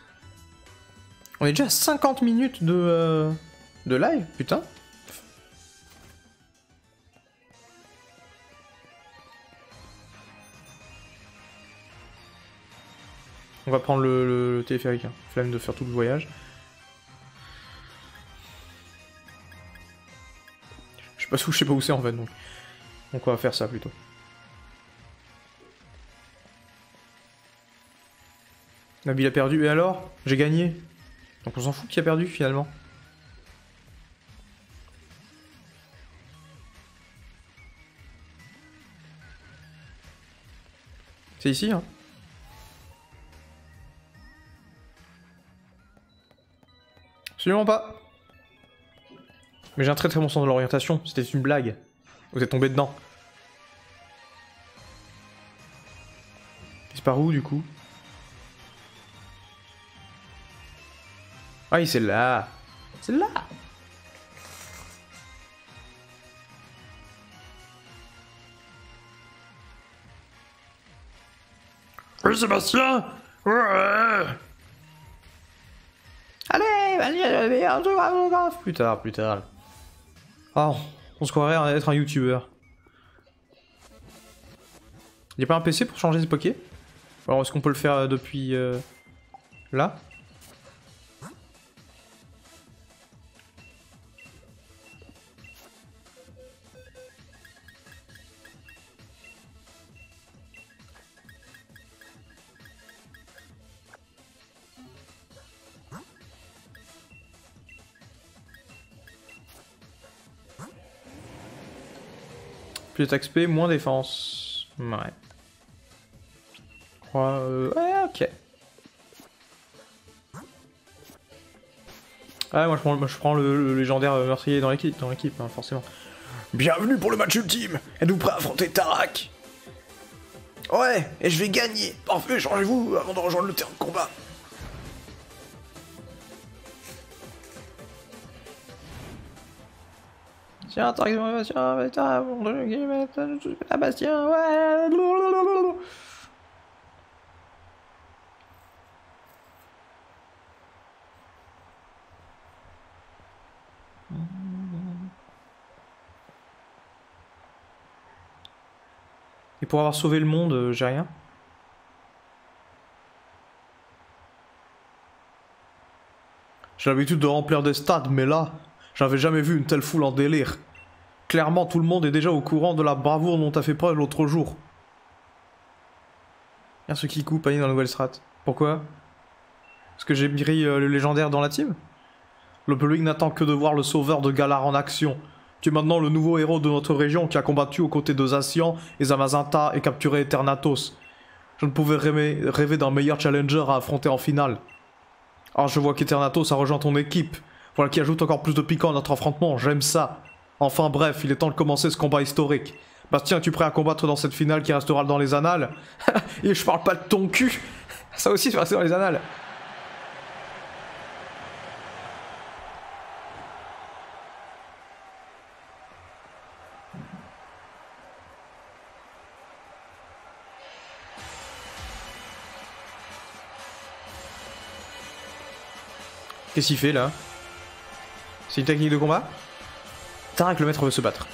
On est déjà à 50 minutes de live, putain. On va prendre le téléphérique, hein. Flemme de faire tout le voyage. Je sais pas où c'est en fait, donc on va faire ça plutôt. Nabil a perdu, et alors? J'ai gagné. Donc on s'en fout qui a perdu finalement. C'est ici, hein. Absolument pas. Mais j'ai un très très bon sens de l'orientation, c'était une blague. Vous êtes tombé dedans. C'est par où du coup? Ah oui, c'est là. C'est là. Oui, Sébastien. Ouais. Allez, un autographe. Plus tard, plus tard. Oh, on se croirait être un youtubeur. Y'a pas un PC pour changer ce poké? Alors est-ce qu'on peut le faire depuis là? Plus d'attaque XP, moins défense. Ouais. Je crois... Ouais, ok. Ouais, moi je prends le légendaire meurtrier dans l'équipe, hein, forcément. Bienvenue pour le match ultime. Êtes-vous prêt à affronter Tarak? Ouais, et je vais gagner. Parfait, changez-vous avant de rejoindre le terrain de combat. Tiens, Bastien, ouais. Et pour avoir sauvé le monde, j'ai rien. J'ai l'habitude de remplir des stades, mais là, j'avais jamais vu une telle foule en délire. Clairement, tout le monde est déjà au courant de la bravoure dont t'as fait preuve l'autre jour. Y'a ce Kiku panier dans la nouvelle strat. Pourquoi? Parce que j'ai mis le légendaire dans la team? Le public n'attend que de voir le sauveur de Galar en action. Tu es maintenant le nouveau héros de notre région qui a combattu aux côtés de Zacian et Zamazenta et capturé Eternatus. Je ne pouvais rêver d'un meilleur challenger à affronter en finale. Alors je vois qu'Eternatus a rejoint ton équipe. Voilà qui ajoute encore plus de piquant à notre affrontement, j'aime ça. Enfin bref, il est temps de commencer ce combat historique. Bastien, es-tu prêt à combattre dans cette finale qui restera dans les annales? Et je parle pas de ton cul. Ça aussi, c'est resté dans les annales. Qu'est-ce qu'il fait là? C'est une technique de combat? Tarak, le maître veut se battre.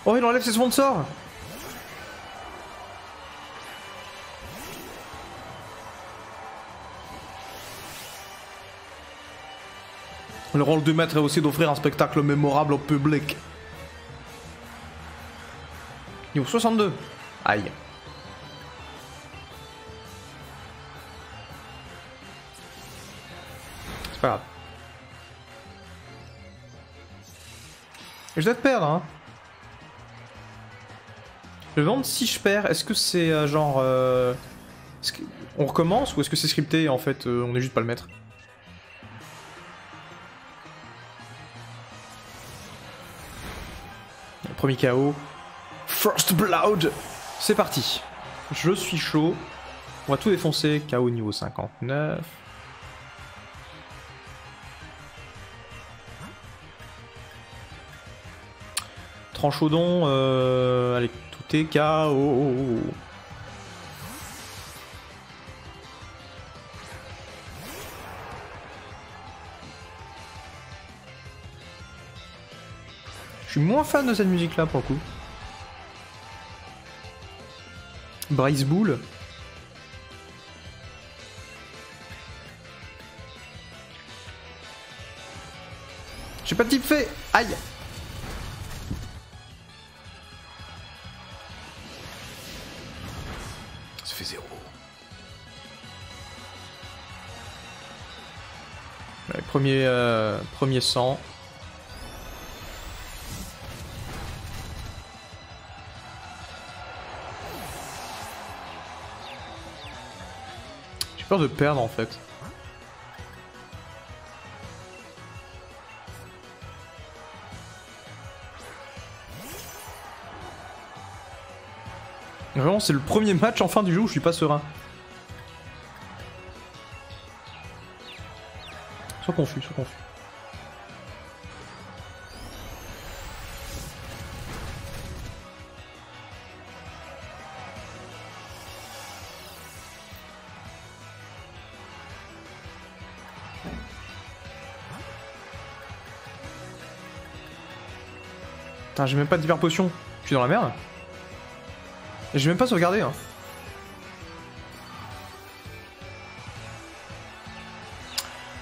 Oh, il enlève ses sponsors! Le rôle du maître est aussi d'offrir un spectacle mémorable au public. Niveau 62. Aïe. C'est pas grave. Je dois te perdre, hein. Je me demande si je perds, est-ce que c'est genre... on recommence ou est-ce que c'est scripté et en fait on est juste pas le maître? Premier KO. First Blood. C'est parti. Je suis chaud. On va tout défoncer. KO niveau 59. Tranchaudon. Allez, tout est KO. Je suis moins fan de cette musique là pour le coup. Bryce Bull. J'ai pas de type fait. Aïe. Ça fait 0. Ouais, premier sang. J'ai peur de perdre en fait. Vraiment, c'est le premier match en fin du jeu où je suis pas serein. Sois confus, sois confus. Putain, j'ai même pas d'hyper potion. Je suis dans la merde. Et je vais même pas sauvegarder, hein.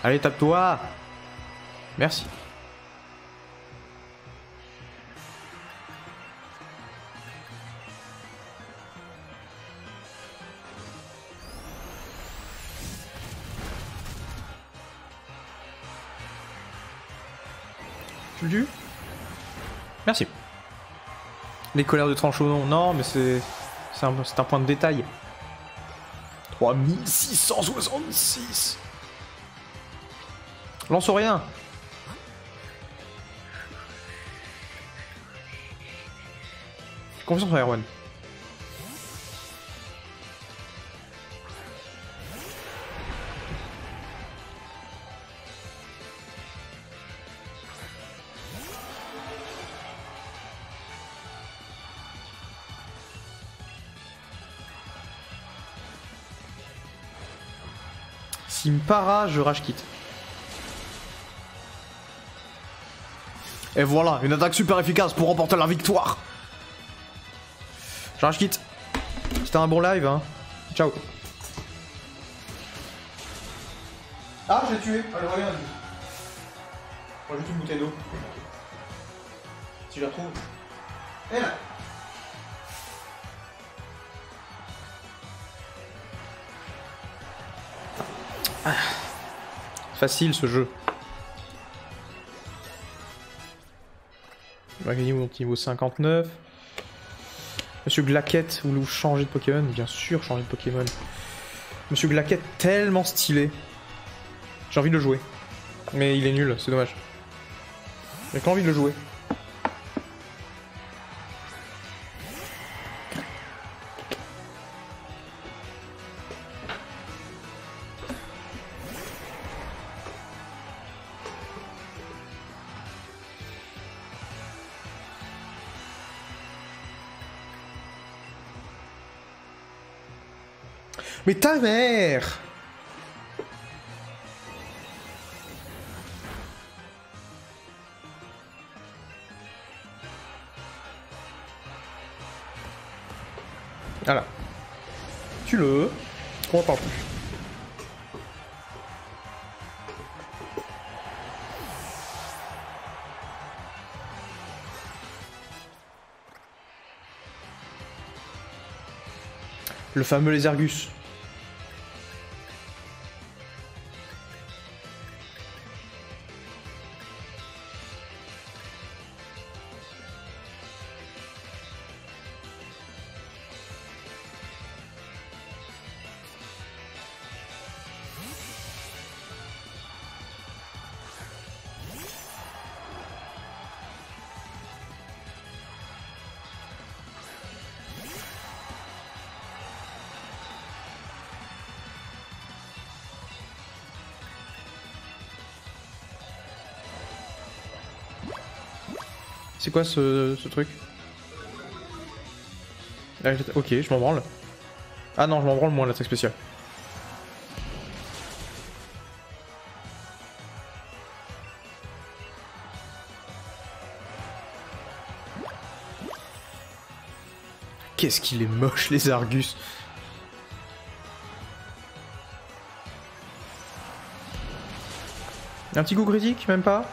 Allez, tape-toi. Merci. Tu le tues? Merci. Les colères de Tranchaunon, non, mais c'est un point de détail. 3666. Lance rien. Confiance en Erwan. S'il me para, je rage quitte. Et voilà, une attaque super efficace pour remporter la victoire. Je rage quitte. C'était un bon live, hein. Ciao. Ah, je l'ai tué. Allez, regarde. On va juste une bouteille d'eau. Si je la retrouve. Et là. Ah. Facile ce jeu. On va gagner mon petit niveau 59. Monsieur Glaquette, voulez-vous changer de Pokémon? Bien sûr, changer de Pokémon. Monsieur Glaquette, tellement stylé. J'ai envie de le jouer. Mais il est nul, c'est dommage. J'ai pas envie de le jouer. Mais ta mère! Voilà. Tue-le. On en parle plus. Le fameux Lézargus. C'est quoi ce truc? Ok, je m'en branle. Ah non, je m'en branle moins l'attaque spéciale. Qu'est-ce qu'il est moche, les Argus. Un petit coup critique, même pas.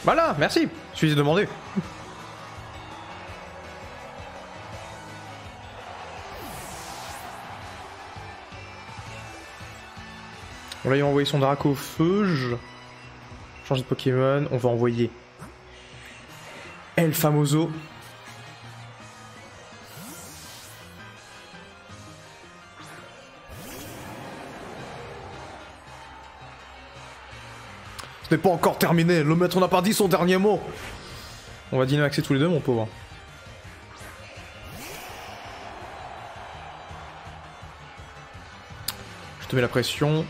Voilà, merci. Je suis demandé. Bon, là, il a envoyé son Dracofeuge. Changer de Pokémon. On va envoyer El Famoso. Ce n'est pas encore terminé. Le maître n'a pas dit son dernier mot. On va Dynamaxer tous les deux, mon pauvre. Je te mets la pression.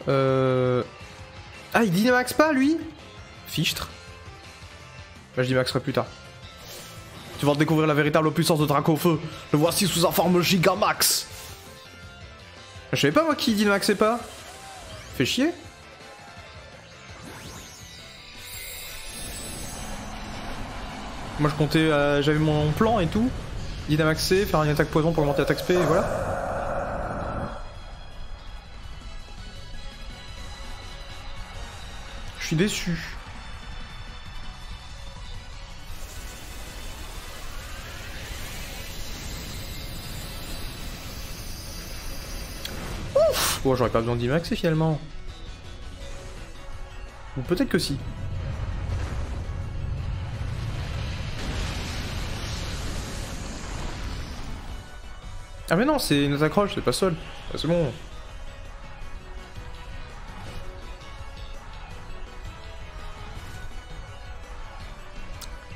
Ah, il Dynamaxe pas, lui? Fichtre. Bah, je Dynamaxerai plus tard. Tu vas découvrir la véritable puissance de Dracofeu. Le voici sous sa forme Gigamax. Je savais pas, moi, qui Dynamaxait pas. Fait chier. Moi, je comptais... j'avais mon plan et tout. Dynamaxer, faire une attaque poison pour augmenter l'attaque SP, et voilà. Je suis déçu. Ouf. Bon, j'aurais pas besoin d'y maxer finalement. Ou peut-être que si. Ah mais non, c'est une attaque roche, c'est pas sol. Ah, c'est bon.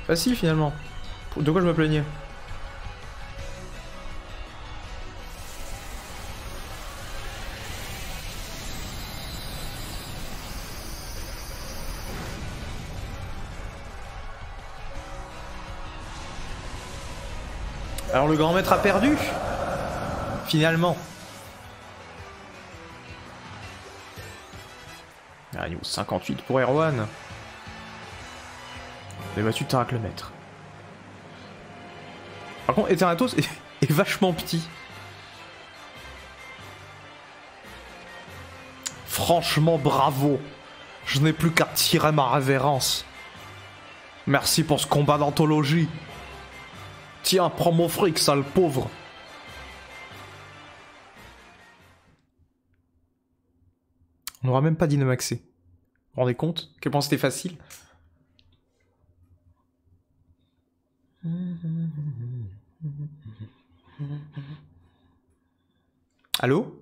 Facile finalement. De quoi je me plaignais? Alors le grand maître a perdu. Finalement. Ah, niveau 58 pour Erwan. Il a battu Tarak le maître. Par contre, Eternatus est vachement petit. Franchement, bravo. Je n'ai plus qu'à tirer ma révérence. Merci pour ce combat d'anthologie. Tiens, prends mon fric, sale pauvre. On n'aura même pas Dynamaxé. Vous vous rendez compte? Quel point c'était facile? Allô?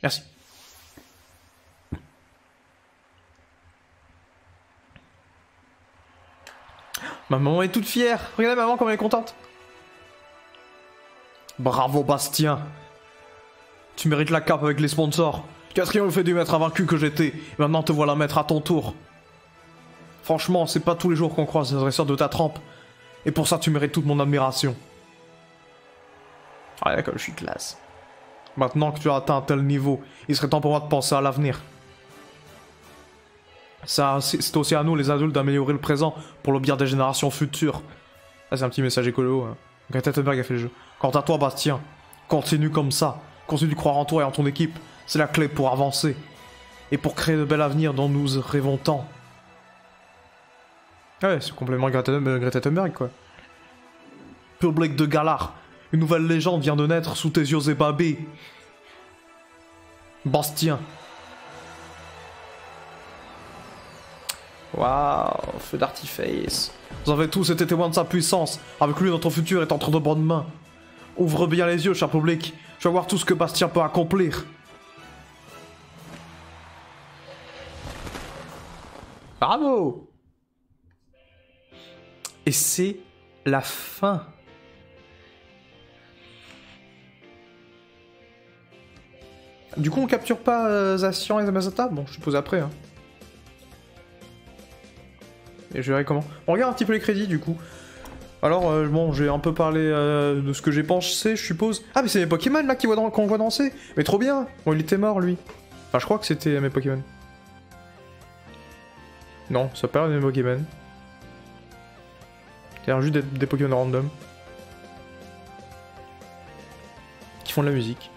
Merci. Ma maman est toute fière. Regardez maman comme elle est contente. Bravo Bastien. Tu mérites la cape avec les sponsors. Tu as triomphe le fait du maître invaincu que j'étais. Maintenant te voilà maître à ton tour. Franchement, c'est pas tous les jours qu'on croise des adversaires de ta trempe. Et pour ça, tu mérites toute mon admiration. Ah, d'accord, je suis classe. Maintenant que tu as atteint un tel niveau, il serait temps pour moi de penser à l'avenir. Ça, c'est aussi à nous, les adultes, d'améliorer le présent pour le bien des générations futures. Ah, c'est un petit message écolo. Hein. Greta Thunberg a fait le jeu. Quant à toi, Bastien, continue comme ça. Continue de croire en toi et en ton équipe. C'est la clé pour avancer. Et pour créer de bel avenir dont nous rêvons tant. Ouais, c'est complètement Greta Thunberg, quoi. Public de Galar, une nouvelle légende vient de naître sous tes yeux ébabés. Bastien. Waouh, feu d'artifice. Vous avez tous été témoins de sa puissance. Avec lui, notre futur est entre de bonnes mains. Ouvre bien les yeux, cher public. Tu vas voir tout ce que Bastien peut accomplir. Bravo! Et c'est la fin. Du coup, on capture pas Zacian et Zamazenta? Bon, je suppose après. Hein. Et je verrai comment. On regarde un petit peu les crédits, du coup. Alors, bon, j'ai un peu parlé de ce que j'ai pensé, je suppose. Ah, mais c'est mes Pokémon, là, qu'on voit danser. Mais trop bien. Bon, il était mort, lui. Enfin, je crois que c'était mes Pokémon. Non, ça parle de mes Pokémon. C'est juste des Pokémon random. Qui font de la musique.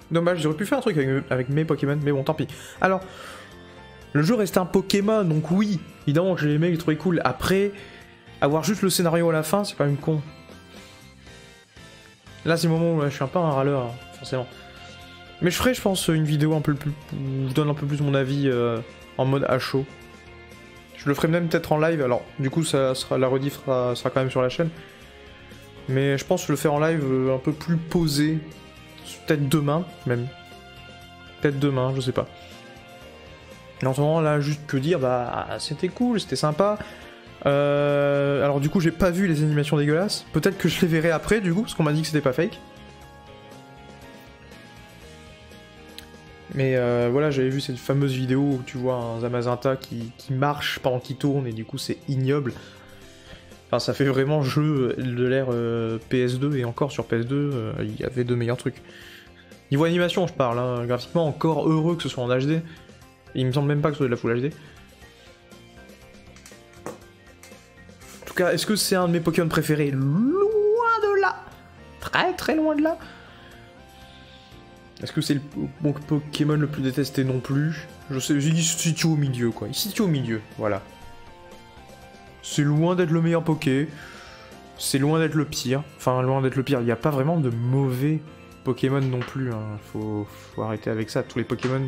Dommage, j'aurais pu faire un truc avec mes Pokémon, mais bon, tant pis. Alors, le jeu reste un Pokémon, donc oui, évidemment que j'ai aimé, que j'ai trouvé cool. Après, avoir juste le scénario à la fin, c'est quand même con. Là, c'est le moment où je suis un peu un râleur, hein, forcément. Mais je ferai, je pense, une vidéo un peu plus... où je donne un peu plus mon avis en mode à chaud. Je le ferai même peut-être en live, alors du coup, la rediff sera quand même sur la chaîne. Mais je pense le faire en live un peu plus posé. Peut-être demain, même. Peut-être demain, je sais pas. Et en ce moment, là, juste que dire, bah, c'était cool, c'était sympa. Alors du coup, j'ai pas vu les animations dégueulasses. Peut-être que je les verrai après, du coup, parce qu'on m'a dit que c'était pas fake. Mais voilà, j'avais vu cette fameuse vidéo où tu vois un Zamazenta qui marche pendant qu'il tourne, et du coup, c'est ignoble. Enfin, ça fait vraiment jeu de l'ère PS2, et encore sur PS2, il y avait de meilleurs trucs. Niveau animation, je parle, hein, graphiquement, encore heureux que ce soit en HD. Il me semble même pas que ce soit de la Full HD. En tout cas, est-ce que c'est un de mes Pokémon préférés? Loin de là. Très très loin de là. Est-ce que c'est mon Pokémon le plus détesté? Non plus. Je sais, il se situe au milieu, quoi. Il se situe au milieu, voilà. C'est loin d'être le meilleur Poké. C'est loin d'être le pire. Enfin, loin d'être le pire. Il n'y a pas vraiment de mauvais Pokémon non plus. Hein. Faut arrêter avec ça. Tous les Pokémon,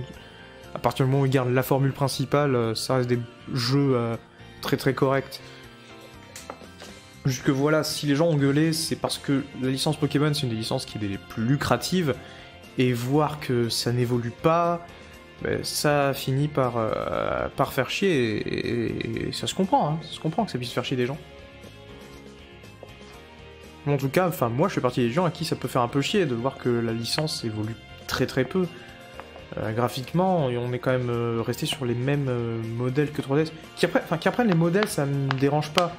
à partir du moment où ils gardent la formule principale, ça reste des jeux très très corrects. Juste que voilà, si les gens ont gueulé, c'est parce que la licence Pokémon, c'est une des licences qui est les plus lucratives. Et voir que ça n'évolue pas, ben, ça finit par faire chier, et ça se comprend, hein. Ça se comprend que ça puisse faire chier des gens. En tout cas, enfin moi je fais partie des gens à qui ça peut faire un peu chier de voir que la licence évolue très très peu. Graphiquement, on est quand même resté sur les mêmes modèles que 3DS. Qui apprennent les modèles, ça me dérange pas.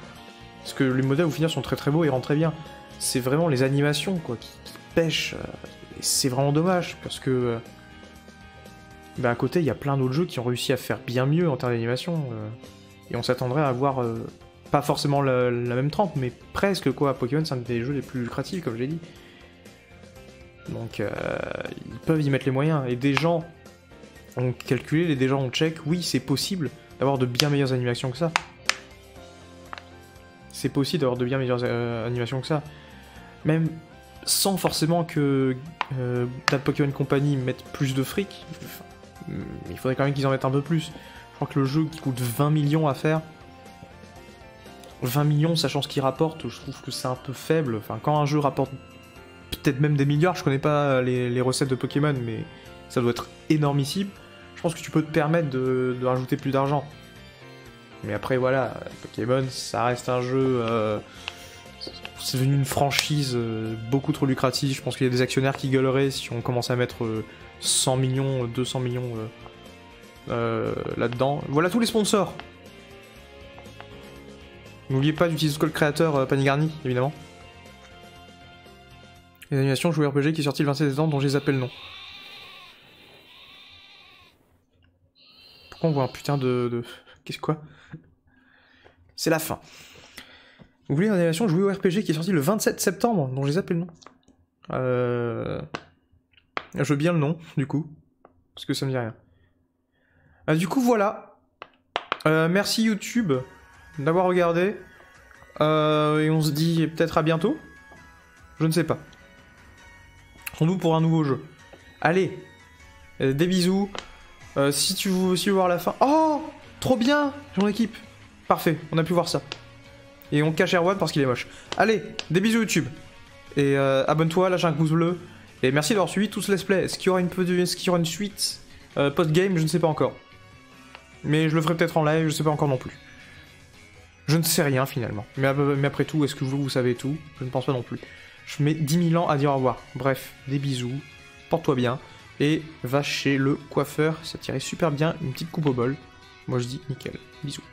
Parce que les modèles au final sont très très beaux et rentrent très bien. C'est vraiment les animations quoi qui pêchent. Et c'est vraiment dommage, parce que... bah à côté, il y a plein d'autres jeux qui ont réussi à faire bien mieux en termes d'animation. Et on s'attendrait à avoir, pas forcément la même trempe, mais presque quoi. Pokémon, c'est un des jeux les plus lucratifs, comme j'ai dit. Donc, ils peuvent y mettre les moyens. Et des gens ont calculé, des gens ont check, oui, c'est possible d'avoir de bien meilleures animations que ça. C'est possible d'avoir de bien meilleures animations que ça. Même... sans forcément que la Pokémon Company mette plus de fric. Enfin, il faudrait quand même qu'ils en mettent un peu plus. Je crois que le jeu qui coûte 20 millions à faire, 20 millions sachant ce qu'il rapporte, je trouve que c'est un peu faible. Enfin, quand un jeu rapporte peut-être même des milliards, je connais pas les recettes de Pokémon, mais ça doit être énormissime, je pense que tu peux te permettre de rajouter plus d'argent. Mais après voilà, Pokémon ça reste un jeu... c'est devenu une franchise beaucoup trop lucrative. Je pense qu'il y a des actionnaires qui gueuleraient si on commence à mettre 100 millions, 200 millions là-dedans. Voilà tous les sponsors. N'oubliez pas d'utiliser le code créateur Panigarni, évidemment. Les animations jouer RPG qui est sorti le 27 décembre dont je les appelle non. Pourquoi on voit un putain de... Qu'est-ce quoi? C'est la fin. Vous voulez une animation jouée au RPG qui est sortie le 27 septembre, dont je les appelle le nom. Je veux bien le nom, du coup. Parce que ça me dit rien. Du coup, voilà. Merci YouTube d'avoir regardé. Et on se dit peut-être à bientôt. Je ne sais pas. Sans doute pour un nouveau jeu. Allez. Des bisous. Si tu veux aussi voir la fin... Oh, trop bien, mon équipe. Parfait, on a pu voir ça. Et on cache Erwan parce qu'il est moche. Allez, des bisous YouTube. Et abonne-toi, lâche un pouce bleu. Et merci d'avoir suivi tout ce let's play. Est-ce qu'il y aura une suite post-game? Je ne sais pas encore. Mais je le ferai peut-être en live, je ne sais pas encore non plus. Je ne sais rien finalement. Mais après tout, est-ce que vous savez tout? Je ne pense pas non plus. Je mets 10 000 ans à dire au revoir. Bref, des bisous. Porte-toi bien. et va chez le coiffeur. Ça tirait super bien, une petite coupe au bol. Moi je dis nickel. Bisous.